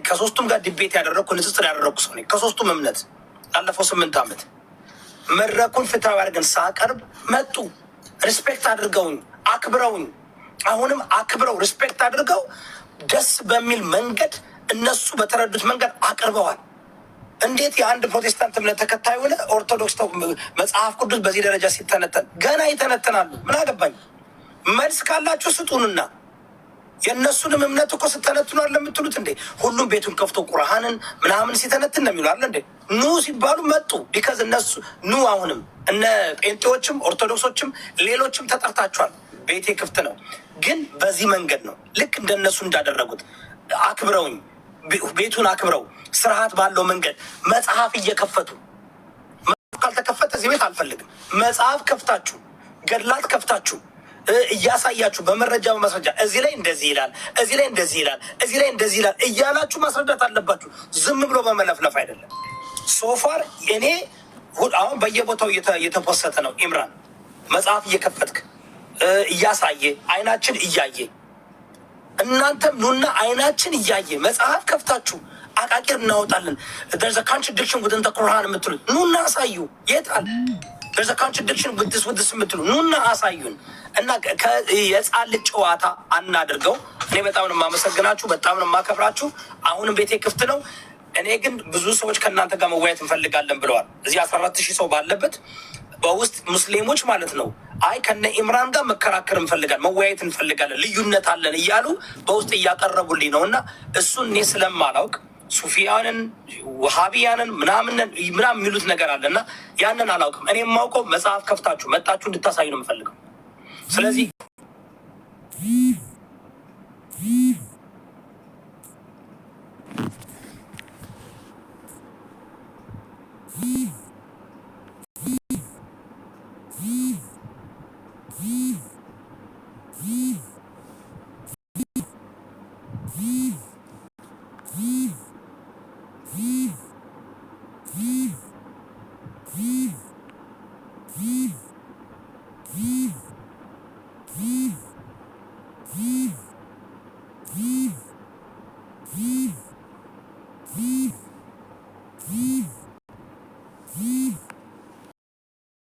ከሶስቱም ጋር ዲቤት ያደረግኩ ንጽጽር ያደረግኩ ሰው ነኝ። ከሶስቱም እምነት ላለፈው 8 ዓመት መድረኩን ፍትሃዊ አድርገን ሳቀርብ መጡ። ሪስፔክት አድርገውኝ አክብረውኝ፣ አሁንም አክብረው ሪስፔክት አድርገው ደስ በሚል መንገድ እነሱ በተረዱት መንገድ አቅርበዋል። እንዴት የአንድ ፕሮቴስታንት እምነት ተከታይ ሆነ ኦርቶዶክስ መጽሐፍ ቅዱስ በዚህ ደረጃ ሲተነተን ገና ይተነተናሉ። ምን አገባኝ? መልስ ካላችሁ ስጡንና የእነሱንም እምነት እኮ ስተነትኗል ለምትሉት እንዴ ሁሉም ቤቱን ከፍቶ ቁርአንን ምናምን ሲተነትን ነው የሚሉ አለ እንዴ? ኑ ሲባሉ መጡ። ቢካዝ እነሱ ኑ አሁንም እነ ጴንጤዎችም ኦርቶዶክሶችም ሌሎችም ተጠርታችኋል። ቤቴ ክፍት ነው። ግን በዚህ መንገድ ነው ልክ እንደነሱ እንዳደረጉት አክብረውኝ ቤቱን አክብረው ስርዓት ባለው መንገድ መጽሐፍ እየከፈቱ ካልተከፈተ እዚህ ቤት አልፈልግም። መጽሐፍ ከፍታችሁ ገድላት ከፍታችሁ እያሳያችሁ በመረጃ በማስረጃ እዚህ ላይ እንደዚህ ይላል፣ እዚህ ላይ እንደዚህ ይላል፣ እዚህ ላይ እንደዚህ ይላል እያላችሁ ማስረዳት አለባችሁ። ዝም ብሎ በመለፍለፍ አይደለም። ሶፋር እኔ አሁን በየቦታው እየተፖሰተ ነው። ኢምራን መጽሐፍ እየከፈትክ እያሳየ አይናችን እያየ እናንተም ኑና አይናችን እያየ መጽሐፍ ከፍታችሁ አቃቂር እናወጣለን። there's a contradiction within the Quran የምትሉ ኑና አሳዩ። የታል there's a contradiction with this የምትሉ ኑና አሳዩን እና የህፃን ልጅ ጨዋታ አናድርገው። እኔ በጣም ነው የማመሰግናችሁ፣ በጣም ነው የማከብራችሁ። አሁንም ቤቴ ክፍት ነው። እኔ ግን ብዙ ሰዎች ከእናንተ ጋር መወያየት እንፈልጋለን ብለዋል። እዚህ 14,000 ሰው ባለበት በውስጥ ሙስሊሞች ማለት ነው አይ ከነ ኢምራን ጋር መከራከር እንፈልጋለን፣ መወያየት እንፈልጋለን፣ ልዩነት አለን እያሉ በውስጥ እያቀረቡልኝ ነው እና እሱን እኔ ስለማላውቅ ሱፊያንን ውሃቢያንን ምናምን የሚሉት ነገር አለ እና ያንን አላውቅም። እኔ የማውቀው መጽሐፍ ከፍታችሁ መጣችሁ እንድታሳዩ ነው የምፈልገው። ስለዚህ